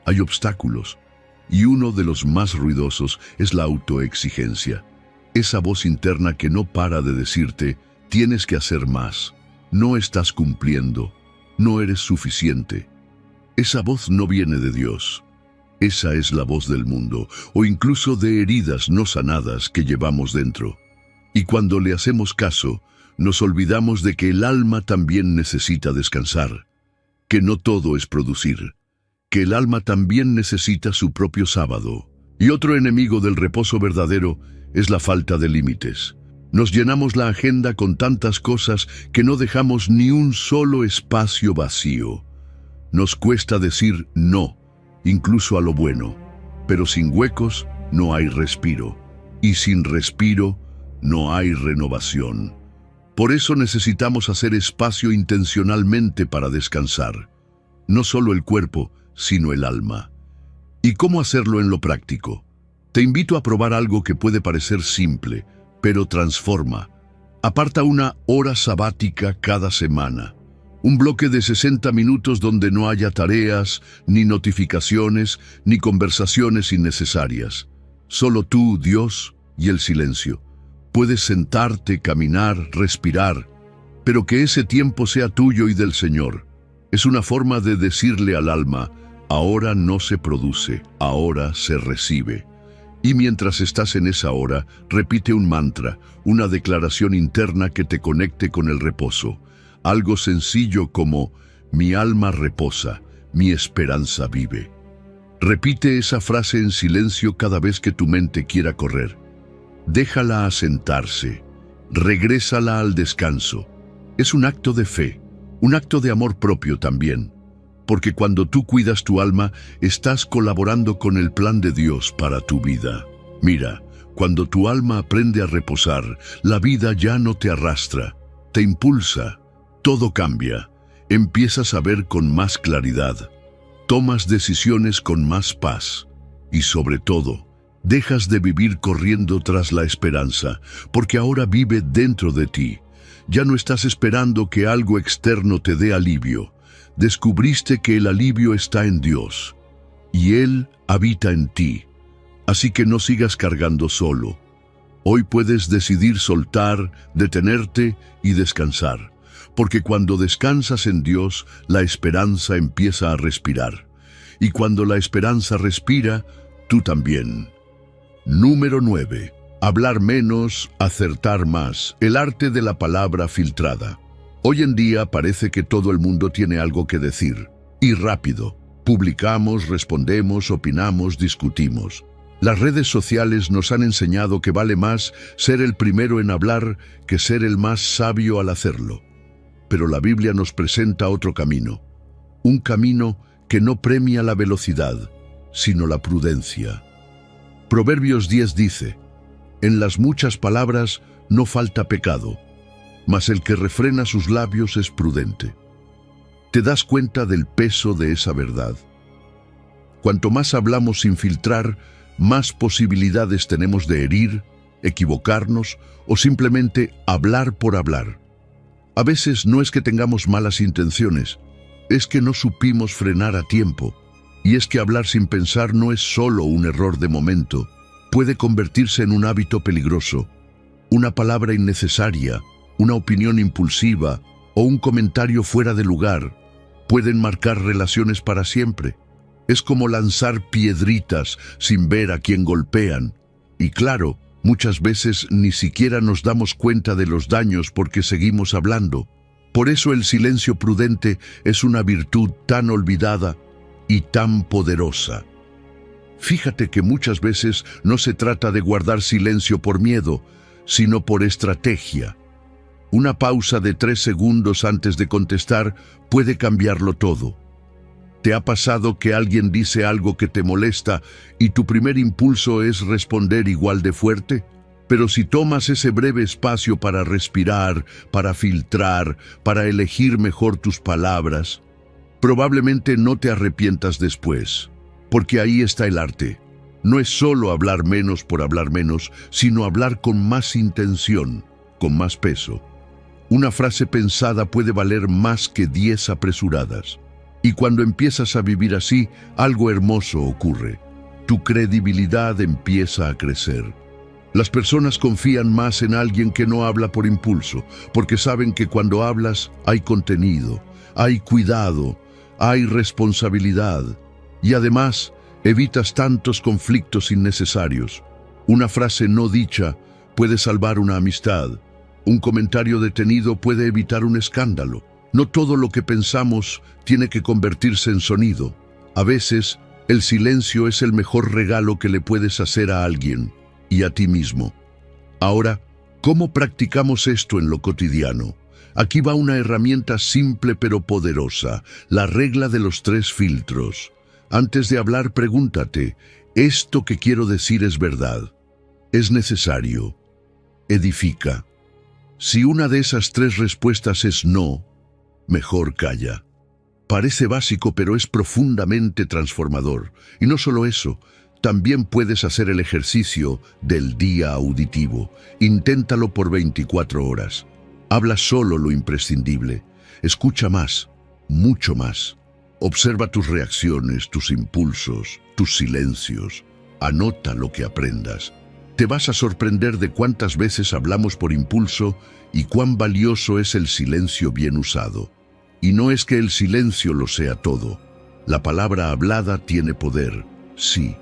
Hay obstáculos, y uno de los más ruidosos es la autoexigencia. Esa voz interna que no para de decirte, tienes que hacer más, no estás cumpliendo, no eres suficiente. Esa voz no viene de Dios. Esa es la voz del mundo, o incluso de heridas no sanadas que llevamos dentro. Y cuando le hacemos caso, nos olvidamos de que el alma también necesita descansar, que no todo es producir, que el alma también necesita su propio sábado. Y otro enemigo del reposo verdadero es la falta de límites. Nos llenamos la agenda con tantas cosas que no dejamos ni un solo espacio vacío. Nos cuesta decir no, incluso a lo bueno, pero sin huecos no hay respiro, y sin respiro no hay renovación. Por eso necesitamos hacer espacio intencionalmente para descansar, no solo el cuerpo, sino el alma. ¿Y cómo hacerlo en lo práctico? Te invito a probar algo que puede parecer simple, pero transforma. Aparta una hora sabática cada semana. Un bloque de 60 minutos donde no haya tareas, ni notificaciones, ni conversaciones innecesarias. Solo tú, Dios, y el silencio. Puedes sentarte, caminar, respirar, pero que ese tiempo sea tuyo y del Señor. Es una forma de decirle al alma, ahora no se produce, ahora se recibe. Y mientras estás en esa hora, repite un mantra, una declaración interna que te conecte con el reposo. Algo sencillo como, mi alma reposa, mi esperanza vive. Repite esa frase en silencio cada vez que tu mente quiera correr. Déjala asentarse, regrésala al descanso. Es un acto de fe, un acto de amor propio también. Porque cuando tú cuidas tu alma, estás colaborando con el plan de Dios para tu vida. Mira, cuando tu alma aprende a reposar, la vida ya no te arrastra, te impulsa, todo cambia, empiezas a ver con más claridad, tomas decisiones con más paz y sobre todo, dejas de vivir corriendo tras la esperanza, porque ahora vive dentro de ti. Ya no estás esperando que algo externo te dé alivio. Descubriste que el alivio está en Dios, y Él habita en ti. Así que no sigas cargando solo. Hoy puedes decidir soltar, detenerte y descansar, porque cuando descansas en Dios, la esperanza empieza a respirar. Y cuando la esperanza respira, tú también. Número 9. Hablar menos, acertar más. El arte de la palabra filtrada. Hoy en día parece que todo el mundo tiene algo que decir. Y rápido. Publicamos, respondemos, opinamos, discutimos. Las redes sociales nos han enseñado que vale más ser el primero en hablar que ser el más sabio al hacerlo. Pero la Biblia nos presenta otro camino. Un camino que no premia la velocidad, sino la prudencia. Proverbios 10 dice: en las muchas palabras no falta pecado, mas el que refrena sus labios es prudente. ¿Te das cuenta del peso de esa verdad? Cuanto más hablamos sin filtrar, más posibilidades tenemos de herir, equivocarnos o simplemente hablar por hablar. A veces no es que tengamos malas intenciones, es que no supimos frenar a tiempo. Y es que hablar sin pensar no es solo un error de momento, puede convertirse en un hábito peligroso. Una palabra innecesaria, una opinión impulsiva o un comentario fuera de lugar pueden marcar relaciones para siempre. Es como lanzar piedritas sin ver a quién golpean. Y claro, muchas veces ni siquiera nos damos cuenta de los daños porque seguimos hablando. Por eso el silencio prudente es una virtud tan olvidada y tan poderosa. Fíjate que muchas veces no se trata de guardar silencio por miedo, sino por estrategia. Una pausa de 3 segundos antes de contestar puede cambiarlo todo. ¿Te ha pasado que alguien dice algo que te molesta y tu primer impulso es responder igual de fuerte? Pero si tomas ese breve espacio para respirar, para filtrar, para elegir mejor tus palabras, probablemente no te arrepientas después, porque ahí está el arte. No es solo hablar menos por hablar menos, sino hablar con más intención, con más peso. Una frase pensada puede valer más que 10 apresuradas. Y cuando empiezas a vivir así, algo hermoso ocurre. Tu credibilidad empieza a crecer. Las personas confían más en alguien que no habla por impulso, porque saben que cuando hablas hay contenido, hay cuidado, hay responsabilidad. Y además, evitas tantos conflictos innecesarios. Una frase no dicha puede salvar una amistad. Un comentario detenido puede evitar un escándalo. No todo lo que pensamos tiene que convertirse en sonido. A veces, el silencio es el mejor regalo que le puedes hacer a alguien y a ti mismo. Ahora, ¿cómo practicamos esto en lo cotidiano? Aquí va una herramienta simple pero poderosa, la regla de los 3 filtros. Antes de hablar, pregúntate, ¿esto que quiero decir es verdad? ¿Es necesario? ¿Edifica? Si una de esas 3 respuestas es no, mejor calla. Parece básico, pero es profundamente transformador. Y no solo eso, también puedes hacer el ejercicio del día auditivo. Inténtalo por 24 horas. Habla solo lo imprescindible. Escucha más, mucho más. Observa tus reacciones, tus impulsos, tus silencios. Anota lo que aprendas. Te vas a sorprender de cuántas veces hablamos por impulso y cuán valioso es el silencio bien usado. Y no es que el silencio lo sea todo. La palabra hablada tiene poder, sí,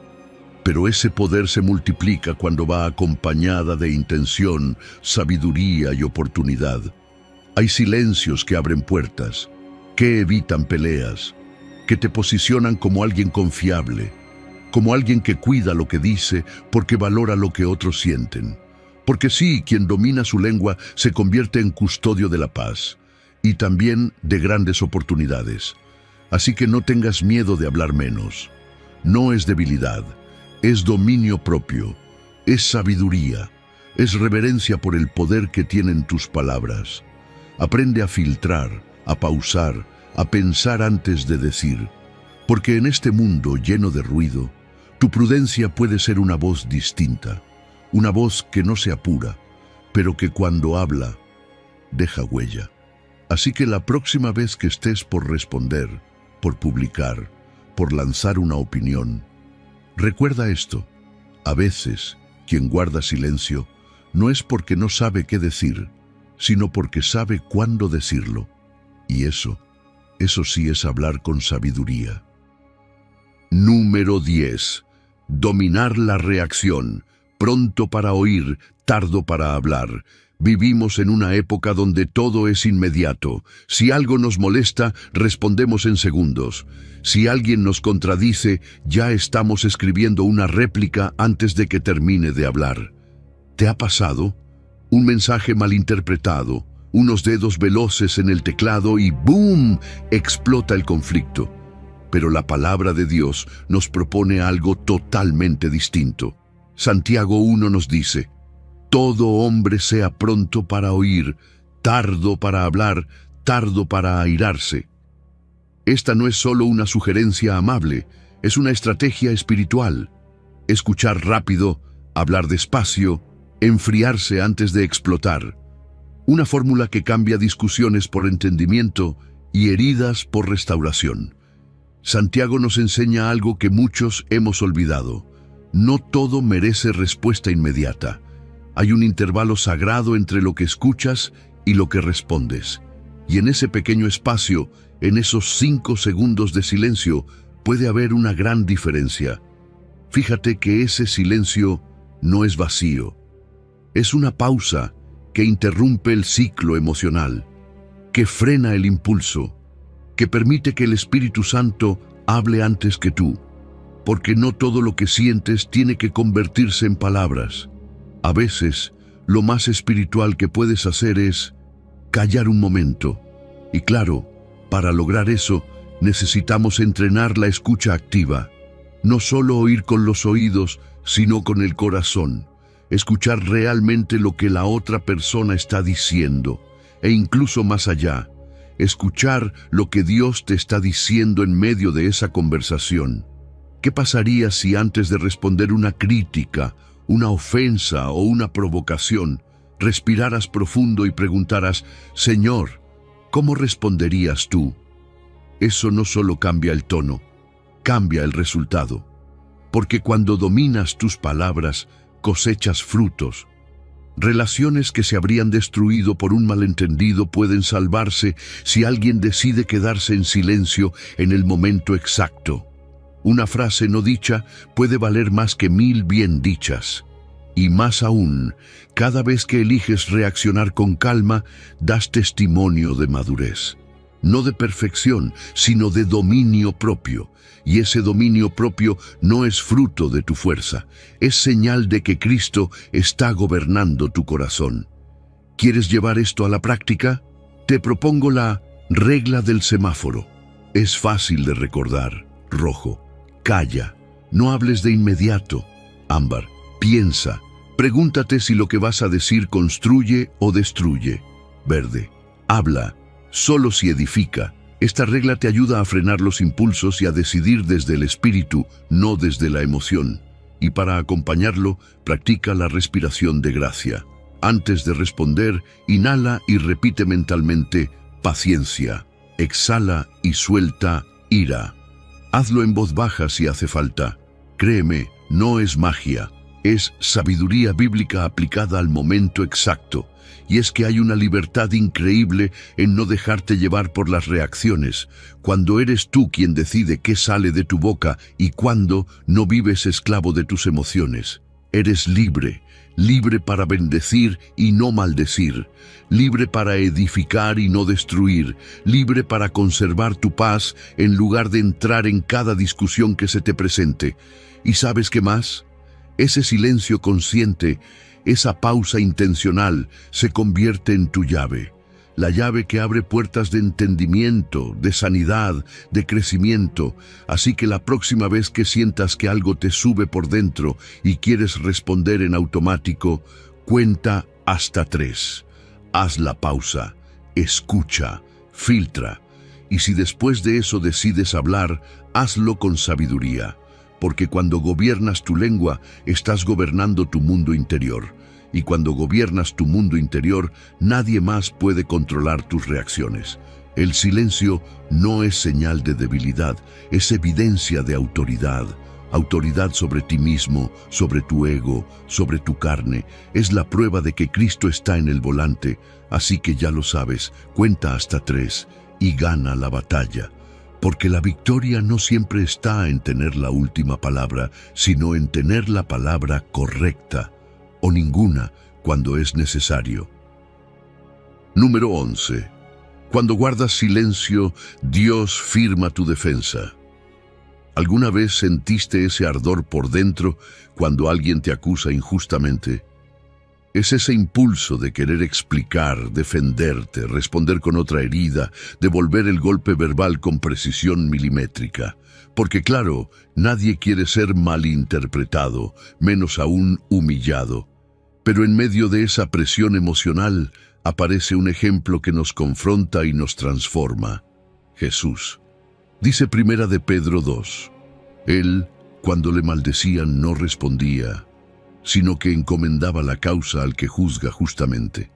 pero ese poder se multiplica cuando va acompañada de intención, sabiduría y oportunidad. Hay silencios que abren puertas, que evitan peleas, que te posicionan como alguien confiable, como alguien que cuida lo que dice porque valora lo que otros sienten. Porque sí, quien domina su lengua se convierte en custodio de la paz y también de grandes oportunidades. Así que no tengas miedo de hablar menos. No es debilidad, es dominio propio, es sabiduría, es reverencia por el poder que tienen tus palabras. Aprende a filtrar, a pausar, a pensar antes de decir. Porque en este mundo lleno de ruido, tu prudencia puede ser una voz distinta, una voz que no se apura, pero que cuando habla, deja huella. Así que la próxima vez que estés por responder, por publicar, por lanzar una opinión, recuerda esto: a veces, quien guarda silencio no es porque no sabe qué decir, sino porque sabe cuándo decirlo. Y eso sí es hablar con sabiduría. Número 10. Dominar la reacción. Pronto para oír, tardo para hablar. Vivimos en una época donde todo es inmediato. Si algo nos molesta, respondemos en segundos. Si alguien nos contradice, ya estamos escribiendo una réplica antes de que termine de hablar. ¿Te ha pasado? Un mensaje malinterpretado, unos dedos veloces en el teclado y ¡boom!, explota el conflicto. Pero la palabra de Dios nos propone algo totalmente distinto. Santiago 1 nos dice: todo hombre sea pronto para oír, tardo para hablar, tardo para airarse. Esta no es solo una sugerencia amable, es una estrategia espiritual. Escuchar rápido, hablar despacio, enfriarse antes de explotar. Una fórmula que cambia discusiones por entendimiento y heridas por restauración. Santiago nos enseña algo que muchos hemos olvidado. No todo merece respuesta inmediata. Hay un intervalo sagrado entre lo que escuchas y lo que respondes. Y en ese pequeño espacio, en esos 5 segundos de silencio, puede haber una gran diferencia. Fíjate que ese silencio no es vacío. Es una pausa que interrumpe el ciclo emocional, que frena el impulso, que permite que el Espíritu Santo hable antes que tú, porque no todo lo que sientes tiene que convertirse en palabras. A veces, lo más espiritual que puedes hacer es callar un momento. Y claro, para lograr eso, necesitamos entrenar la escucha activa. No solo oír con los oídos, sino con el corazón. Escuchar realmente lo que la otra persona está diciendo, e incluso más allá, escuchar lo que Dios te está diciendo en medio de esa conversación. ¿Qué pasaría si antes de responder una crítica, una ofensa o una provocación, respiraras profundo y preguntaras: Señor, ¿cómo responderías tú? Eso no solo cambia el tono, cambia el resultado. Porque cuando dominas tus palabras, cosechas frutos. Relaciones que se habrían destruido por un malentendido pueden salvarse si alguien decide quedarse en silencio en el momento exacto. Una frase no dicha puede valer más que 1000 bien dichas. Y más aún, cada vez que eliges reaccionar con calma, das testimonio de madurez. No de perfección, sino de dominio propio. Y ese dominio propio no es fruto de tu fuerza, es señal de que Cristo está gobernando tu corazón. ¿Quieres llevar esto a la práctica? Te propongo la regla del semáforo. Es fácil de recordar. Rojo, calla, no hables de inmediato. Ámbar, piensa, pregúntate si lo que vas a decir construye o destruye. Verde, habla, solo si edifica. Esta regla te ayuda a frenar los impulsos y a decidir desde el espíritu, no desde la emoción. Y para acompañarlo, practica la respiración de gracia. Antes de responder, inhala y repite mentalmente: paciencia. Exhala y suelta: ira. Hazlo en voz baja si hace falta. Créeme, no es magia, es sabiduría bíblica aplicada al momento exacto. Y es que hay una libertad increíble en no dejarte llevar por las reacciones. Cuando eres tú quien decide qué sale de tu boca y cuándo, no vives esclavo de tus emociones. Eres libre, libre para bendecir y no maldecir, libre para edificar y no destruir, libre para conservar tu paz en lugar de entrar en cada discusión que se te presente. ¿Y sabes qué más? Ese silencio consciente, esa pausa intencional, se convierte en tu llave. La llave que abre puertas de entendimiento, de sanidad, de crecimiento. Así que la próxima vez que sientas que algo te sube por dentro y quieres responder en automático, cuenta hasta 3. Haz la pausa, escucha, filtra. Y si después de eso decides hablar, hazlo con sabiduría. Porque cuando gobiernas tu lengua, estás gobernando tu mundo interior. y cuando gobiernas tu mundo interior, nadie más puede controlar tus reacciones. El silencio no es señal de debilidad, es evidencia de autoridad. Autoridad sobre ti mismo, sobre tu ego, sobre tu carne. Es la prueba de que Cristo está en el volante. Así que ya lo sabes, cuenta hasta 3 y gana la batalla. Porque la victoria no siempre está en tener la última palabra, sino en tener la palabra correcta, o ninguna cuando es necesario. Número 11. Cuando guardas silencio, Dios firma tu defensa. ¿Alguna vez sentiste ese ardor por dentro cuando alguien te acusa injustamente? Es ese impulso de querer explicar, defenderte, responder con otra herida, devolver el golpe verbal con precisión milimétrica. Porque claro, nadie quiere ser malinterpretado, menos aún humillado. Pero en medio de esa presión emocional aparece un ejemplo que nos confronta y nos transforma: Jesús. Dice Primera de Pedro 2. Él, cuando le maldecían, no respondía, sino que encomendaba la causa al que juzga justamente.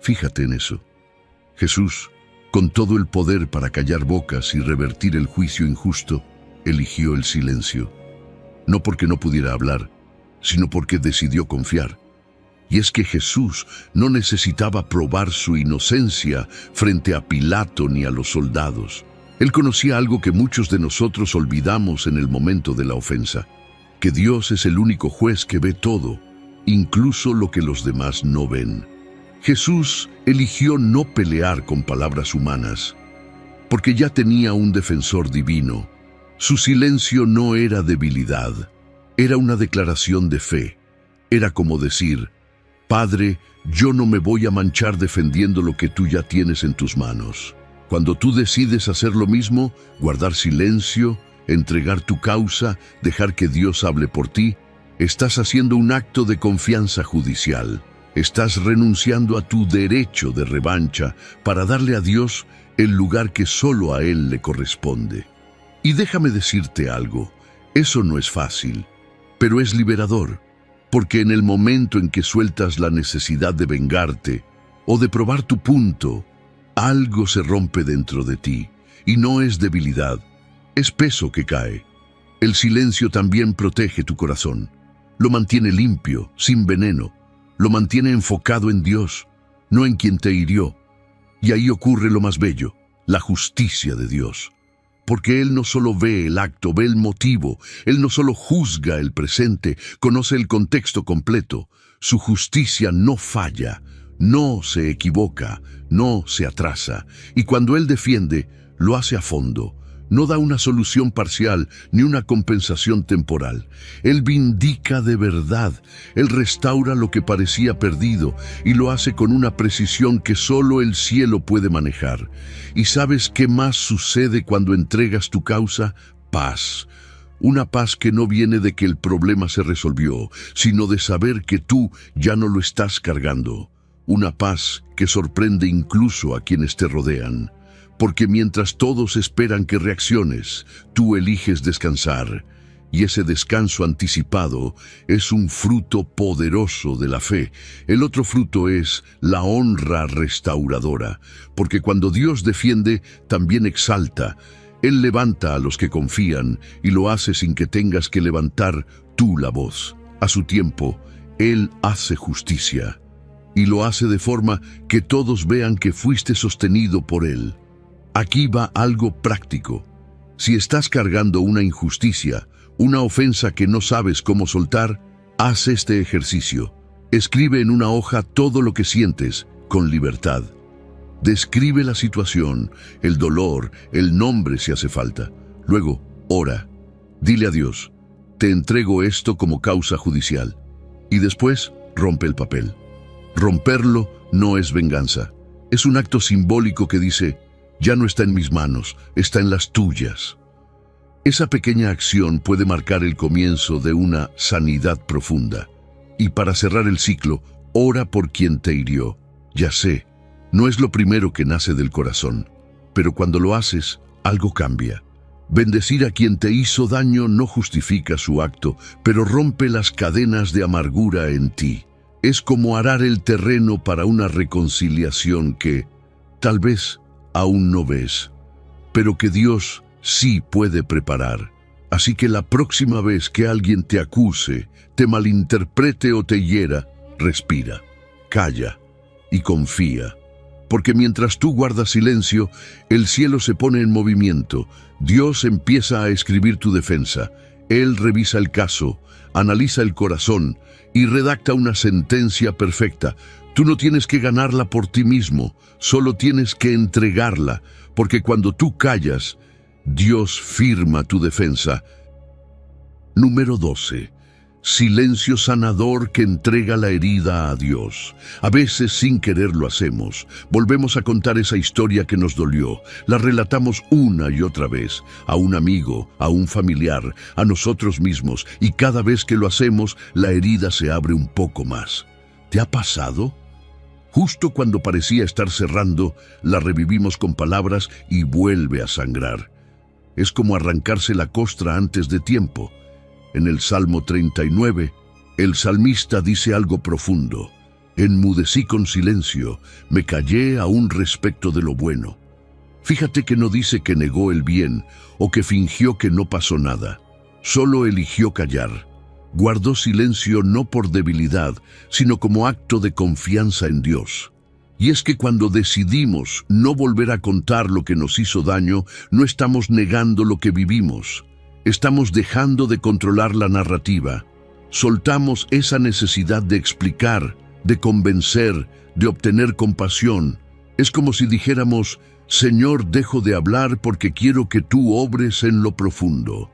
Fíjate en eso. Jesús, con todo el poder para callar bocas y revertir el juicio injusto, eligió el silencio. No porque no pudiera hablar, sino porque decidió confiar. Y es que Jesús no necesitaba probar su inocencia frente a Pilato ni a los soldados. Él conocía algo que muchos de nosotros olvidamos en el momento de la ofensa: que Dios es el único juez que ve todo, incluso lo que los demás no ven. Jesús eligió no pelear con palabras humanas, porque ya tenía un defensor divino. Su silencio no era debilidad, era una declaración de fe. Era como decir: Padre, yo no me voy a manchar defendiendo lo que tú ya tienes en tus manos. Cuando tú decides hacer lo mismo, guardar silencio, entregar tu causa, dejar que Dios hable por ti, estás haciendo un acto de confianza judicial. Estás renunciando a tu derecho de revancha para darle a Dios el lugar que solo a Él le corresponde. Y déjame decirte algo, eso no es fácil, pero es liberador, porque en el momento en que sueltas la necesidad de vengarte o de probar tu punto, algo se rompe dentro de ti, y no es debilidad, es peso que cae. El silencio también protege tu corazón, lo mantiene limpio, sin veneno, lo mantiene enfocado en Dios, no en quien te hirió. Y ahí ocurre lo más bello, la justicia de Dios. Porque Él no solo ve el acto, ve el motivo. Él no solo juzga el presente, conoce el contexto completo. Su justicia no falla, no se equivoca, no se atrasa. Y cuando Él defiende, lo hace a fondo. No da una solución parcial ni una compensación temporal. Él vindica de verdad. Él restaura lo que parecía perdido y lo hace con una precisión que solo el cielo puede manejar. ¿Y sabes qué más sucede cuando entregas tu causa? Paz. Una paz que no viene de que el problema se resolvió, sino de saber que tú ya no lo estás cargando. Una paz que sorprende incluso a quienes te rodean. Porque mientras todos esperan que reacciones, tú eliges descansar. Y ese descanso anticipado es un fruto poderoso de la fe. El otro fruto es la honra restauradora. Porque cuando Dios defiende, también exalta. Él levanta a los que confían y lo hace sin que tengas que levantar tú la voz. A su tiempo, Él hace justicia. Y lo hace de forma que todos vean que fuiste sostenido por Él. Aquí va algo práctico. Si estás cargando una injusticia, una ofensa que no sabes cómo soltar, haz este ejercicio. Escribe en una hoja todo lo que sientes, con libertad. Describe la situación, el dolor, el nombre si hace falta. Luego, ora. Dile a Dios: te entrego esto como causa judicial. Y después, rompe el papel. Romperlo no es venganza. Es un acto simbólico que dice: ya no está en mis manos, está en las tuyas. Esa pequeña acción puede marcar el comienzo de una sanidad profunda. Y para cerrar el ciclo, ora por quien te hirió. Ya sé, no es lo primero que nace del corazón, pero cuando lo haces, algo cambia. Bendecir a quien te hizo daño no justifica su acto, pero rompe las cadenas de amargura en ti. Es como arar el terreno para una reconciliación que, tal vez, aún no ves, pero que Dios sí puede preparar. Así que la próxima vez que alguien te acuse, te malinterprete o te hiera, respira, calla y confía. Porque mientras tú guardas silencio, el cielo se pone en movimiento. Dios empieza a escribir tu defensa. Él revisa el caso, analiza el corazón y redacta una sentencia perfecta. Tú no tienes que ganarla por ti mismo, solo tienes que entregarla, porque cuando tú callas, Dios firma tu defensa. Número 12. Silencio sanador que entrega la herida a Dios. A veces sin querer lo hacemos. Volvemos a contar esa historia que nos dolió. La relatamos una y otra vez, a un amigo, a un familiar, a nosotros mismos, y cada vez que lo hacemos, la herida se abre un poco más. ¿Te ha pasado? Justo cuando parecía estar cerrando, la revivimos con palabras y vuelve a sangrar. Es como arrancarse la costra antes de tiempo. En el Salmo 39, el salmista dice algo profundo. Enmudecí con silencio, me callé aún respecto de lo bueno. Fíjate que no dice que negó el bien o que fingió que no pasó nada. Solo eligió callar. Guardó silencio no por debilidad, sino como acto de confianza en Dios. Y es que cuando decidimos no volver a contar lo que nos hizo daño, no estamos negando lo que vivimos. Estamos dejando de controlar la narrativa. Soltamos esa necesidad de explicar, de convencer, de obtener compasión. Es como si dijéramos, Señor, dejo de hablar porque quiero que tú obres en lo profundo.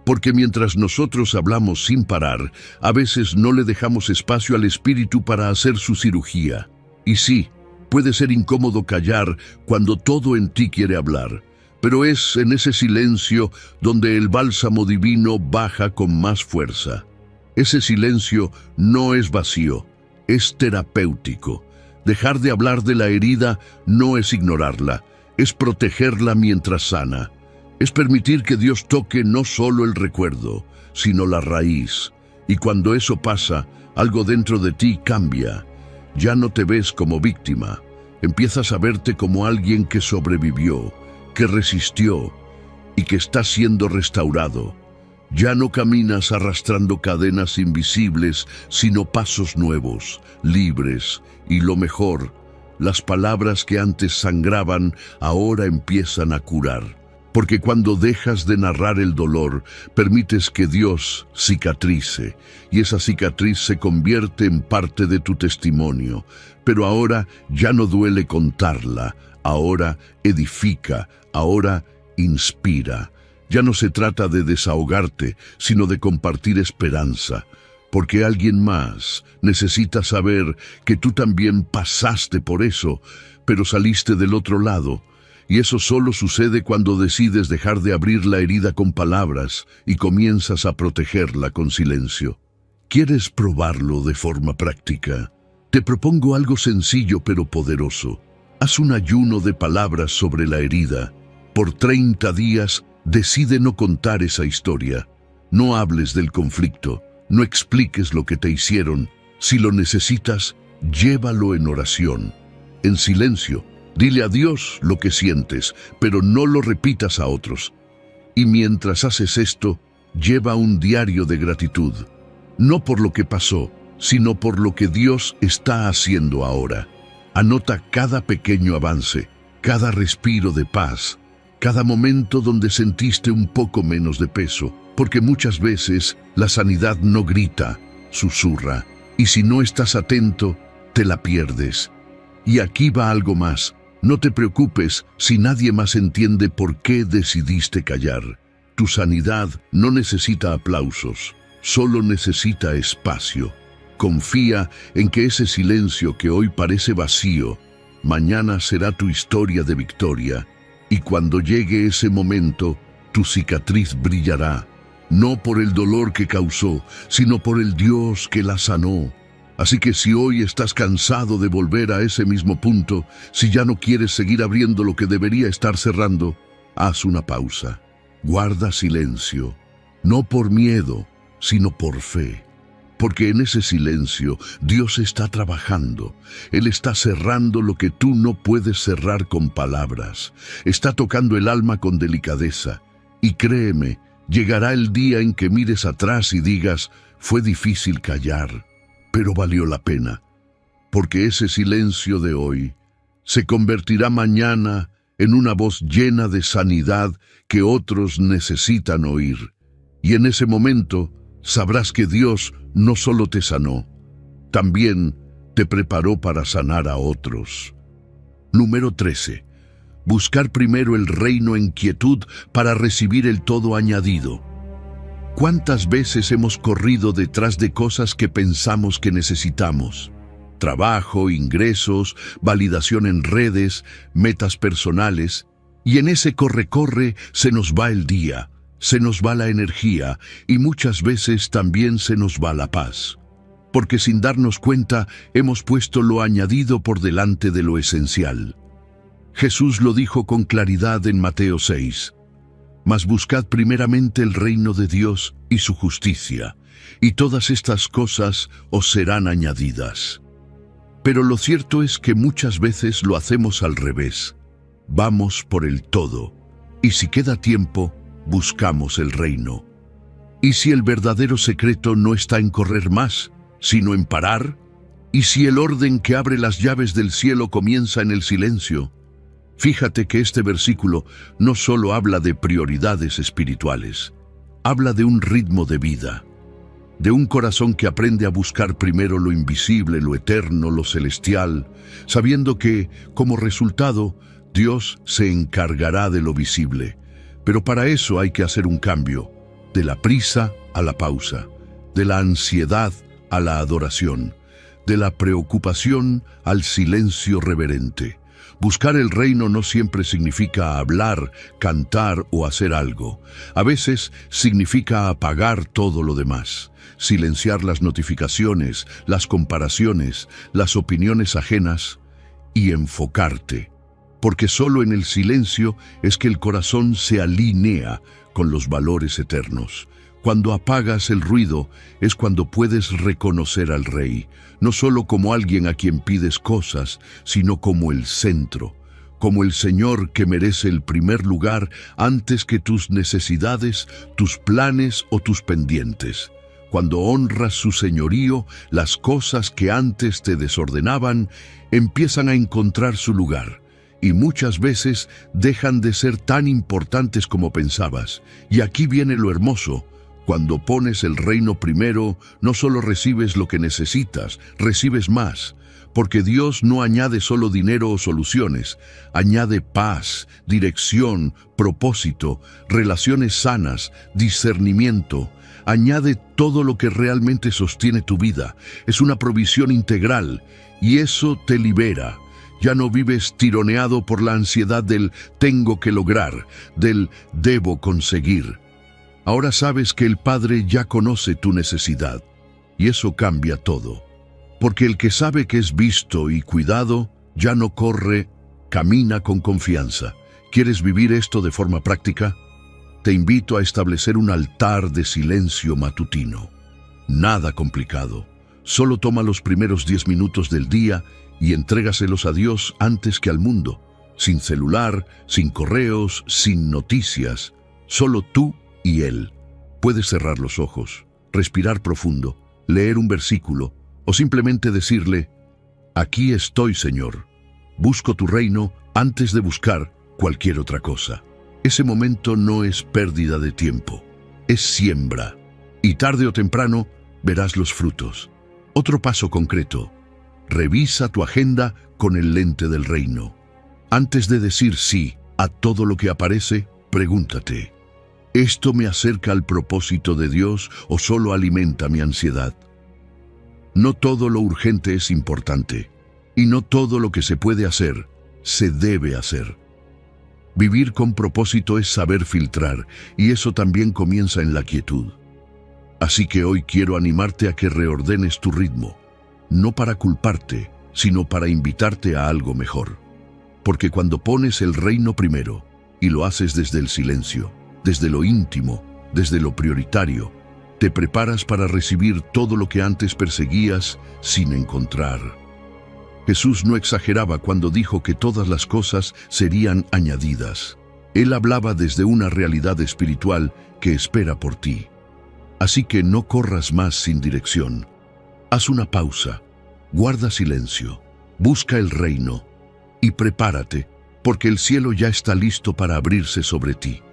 Porque mientras nosotros hablamos sin parar, a veces no le dejamos espacio al Espíritu para hacer su cirugía. Y sí, puede ser incómodo callar cuando todo en ti quiere hablar. Pero es en ese silencio donde el bálsamo divino baja con más fuerza. Ese silencio no es vacío, es terapéutico. Dejar de hablar de la herida no es ignorarla, es protegerla mientras sana. Es permitir que Dios toque no solo el recuerdo, sino la raíz. Y cuando eso pasa, algo dentro de ti cambia. Ya no te ves como víctima, empiezas a verte como alguien que sobrevivió, que resistió y que está siendo restaurado. Ya no caminas arrastrando cadenas invisibles, sino pasos nuevos, libres, y lo mejor, las palabras que antes sangraban ahora empiezan a curar. Porque cuando dejas de narrar el dolor, permites que Dios cicatrice, y esa cicatriz se convierte en parte de tu testimonio. Pero ahora ya no duele contarla, ahora edifica, ahora inspira. Ya no se trata de desahogarte, sino de compartir esperanza, porque alguien más necesita saber que tú también pasaste por eso, pero saliste del otro lado. Y eso solo sucede cuando decides dejar de abrir la herida con palabras y comienzas a protegerla con silencio. ¿Quieres probarlo de forma práctica? Te propongo algo sencillo pero poderoso. Haz un ayuno de palabras sobre la herida. Por 30 días, decide no contar esa historia. No hables del conflicto, no expliques lo que te hicieron. Si lo necesitas, llévalo en oración, en silencio. Dile a Dios lo que sientes, pero no lo repitas a otros. Y mientras haces esto, lleva un diario de gratitud. No por lo que pasó, sino por lo que Dios está haciendo ahora. Anota cada pequeño avance, cada respiro de paz, cada momento donde sentiste un poco menos de peso, porque muchas veces la sanidad no grita, susurra, y si no estás atento, te la pierdes. Y aquí va algo más. No te preocupes si nadie más entiende por qué decidiste callar. Tu sanidad no necesita aplausos, solo necesita espacio. Confía en que ese silencio que hoy parece vacío, mañana será tu historia de victoria. Y cuando llegue ese momento, tu cicatriz brillará, no por el dolor que causó, sino por el Dios que la sanó. Así que si hoy estás cansado de volver a ese mismo punto, si ya no quieres seguir abriendo lo que debería estar cerrando, haz una pausa. Guarda silencio, no por miedo, sino por fe. porque en ese silencio Dios está trabajando. Él está cerrando lo que tú no puedes cerrar con palabras. Está tocando el alma con delicadeza. Y créeme, llegará el día en que mires atrás y digas, fue difícil callar, pero valió la pena. Porque ese silencio de hoy se convertirá mañana en una voz llena de sanidad que otros necesitan oír. Y en ese momento sabrás que Dios no solo te sanó, también te preparó para sanar a otros. Número 13. Buscar primero el reino en quietud para recibir el todo añadido. ¿Cuántas veces hemos corrido detrás de cosas que pensamos que necesitamos? Trabajo, ingresos, validación en redes, metas personales, y en ese corre-corre se nos va el día. Se nos va la energía y muchas veces también se nos va la paz. Porque sin darnos cuenta hemos puesto lo añadido por delante de lo esencial. Jesús lo dijo con claridad en Mateo 6. Mas buscad primeramente el reino de Dios y su justicia, y todas estas cosas os serán añadidas. Pero lo cierto es que muchas veces lo hacemos al revés. Vamos por el todo, y si queda tiempo, buscamos el reino. ¿Y si el verdadero secreto no está en correr más, sino en parar? ¿Y si el orden que abre las llaves del cielo comienza en el silencio? Fíjate que este versículo no solo habla de prioridades espirituales, habla de un ritmo de vida, de un corazón que aprende a buscar primero lo invisible, lo eterno, lo celestial, sabiendo que, como resultado, Dios se encargará de lo visible. Pero para eso hay que hacer un cambio, de la prisa a la pausa, de la ansiedad a la adoración, de la preocupación al silencio reverente. Buscar el reino no siempre significa hablar, cantar o hacer algo. A veces significa apagar todo lo demás, silenciar las notificaciones, las comparaciones, las opiniones ajenas y enfocarte. Porque solo en el silencio es que el corazón se alinea con los valores eternos. Cuando apagas el ruido es cuando puedes reconocer al Rey, no solo como alguien a quien pides cosas, sino como el centro, como el Señor que merece el primer lugar antes que tus necesidades, tus planes o tus pendientes. Cuando honras su señorío, las cosas que antes te desordenaban empiezan a encontrar su lugar. Y muchas veces dejan de ser tan importantes como pensabas. Y aquí viene lo hermoso. Cuando pones el reino primero, no solo recibes lo que necesitas, recibes más. Porque Dios no añade solo dinero o soluciones, añade paz, dirección, propósito, relaciones sanas, discernimiento. Añade todo lo que realmente sostiene tu vida. Es una provisión integral y eso te libera. Ya no vives tironeado por la ansiedad del tengo que lograr, del debo conseguir. Ahora sabes que el Padre ya conoce tu necesidad, y eso cambia todo. Porque el que sabe que es visto y cuidado, ya no corre, camina con confianza. ¿Quieres vivir esto de forma práctica? Te invito a establecer un altar de silencio matutino. Nada complicado. Solo toma los primeros 10 minutos del día y entrégaselos a Dios antes que al mundo, sin celular, sin correos, sin noticias, solo tú y Él. Puedes cerrar los ojos, respirar profundo, leer un versículo o simplemente decirle, aquí estoy, Señor. Busco tu reino antes de buscar cualquier otra cosa. Ese momento no es pérdida de tiempo, es siembra, y tarde o temprano verás los frutos. Otro paso concreto. Revisa tu agenda con el lente del reino. Antes de decir sí a todo lo que aparece, pregúntate, ¿esto me acerca al propósito de Dios o solo alimenta mi ansiedad? No todo lo urgente es importante, y no todo lo que se puede hacer, se debe hacer. Vivir con propósito es saber filtrar, y eso también comienza en la quietud. Así que hoy quiero animarte a que reordenes tu ritmo. No para culparte, sino para invitarte a algo mejor. Porque cuando pones el reino primero, y lo haces desde el silencio, desde lo íntimo, desde lo prioritario, Te preparas para recibir todo lo que antes perseguías sin encontrar. Jesús no exageraba cuando dijo que todas las cosas serían añadidas. Él hablaba desde una realidad espiritual que espera por ti. Así que no corras más sin dirección. Haz una pausa, guarda silencio, busca el reino y prepárate, porque el cielo ya está listo para abrirse sobre ti.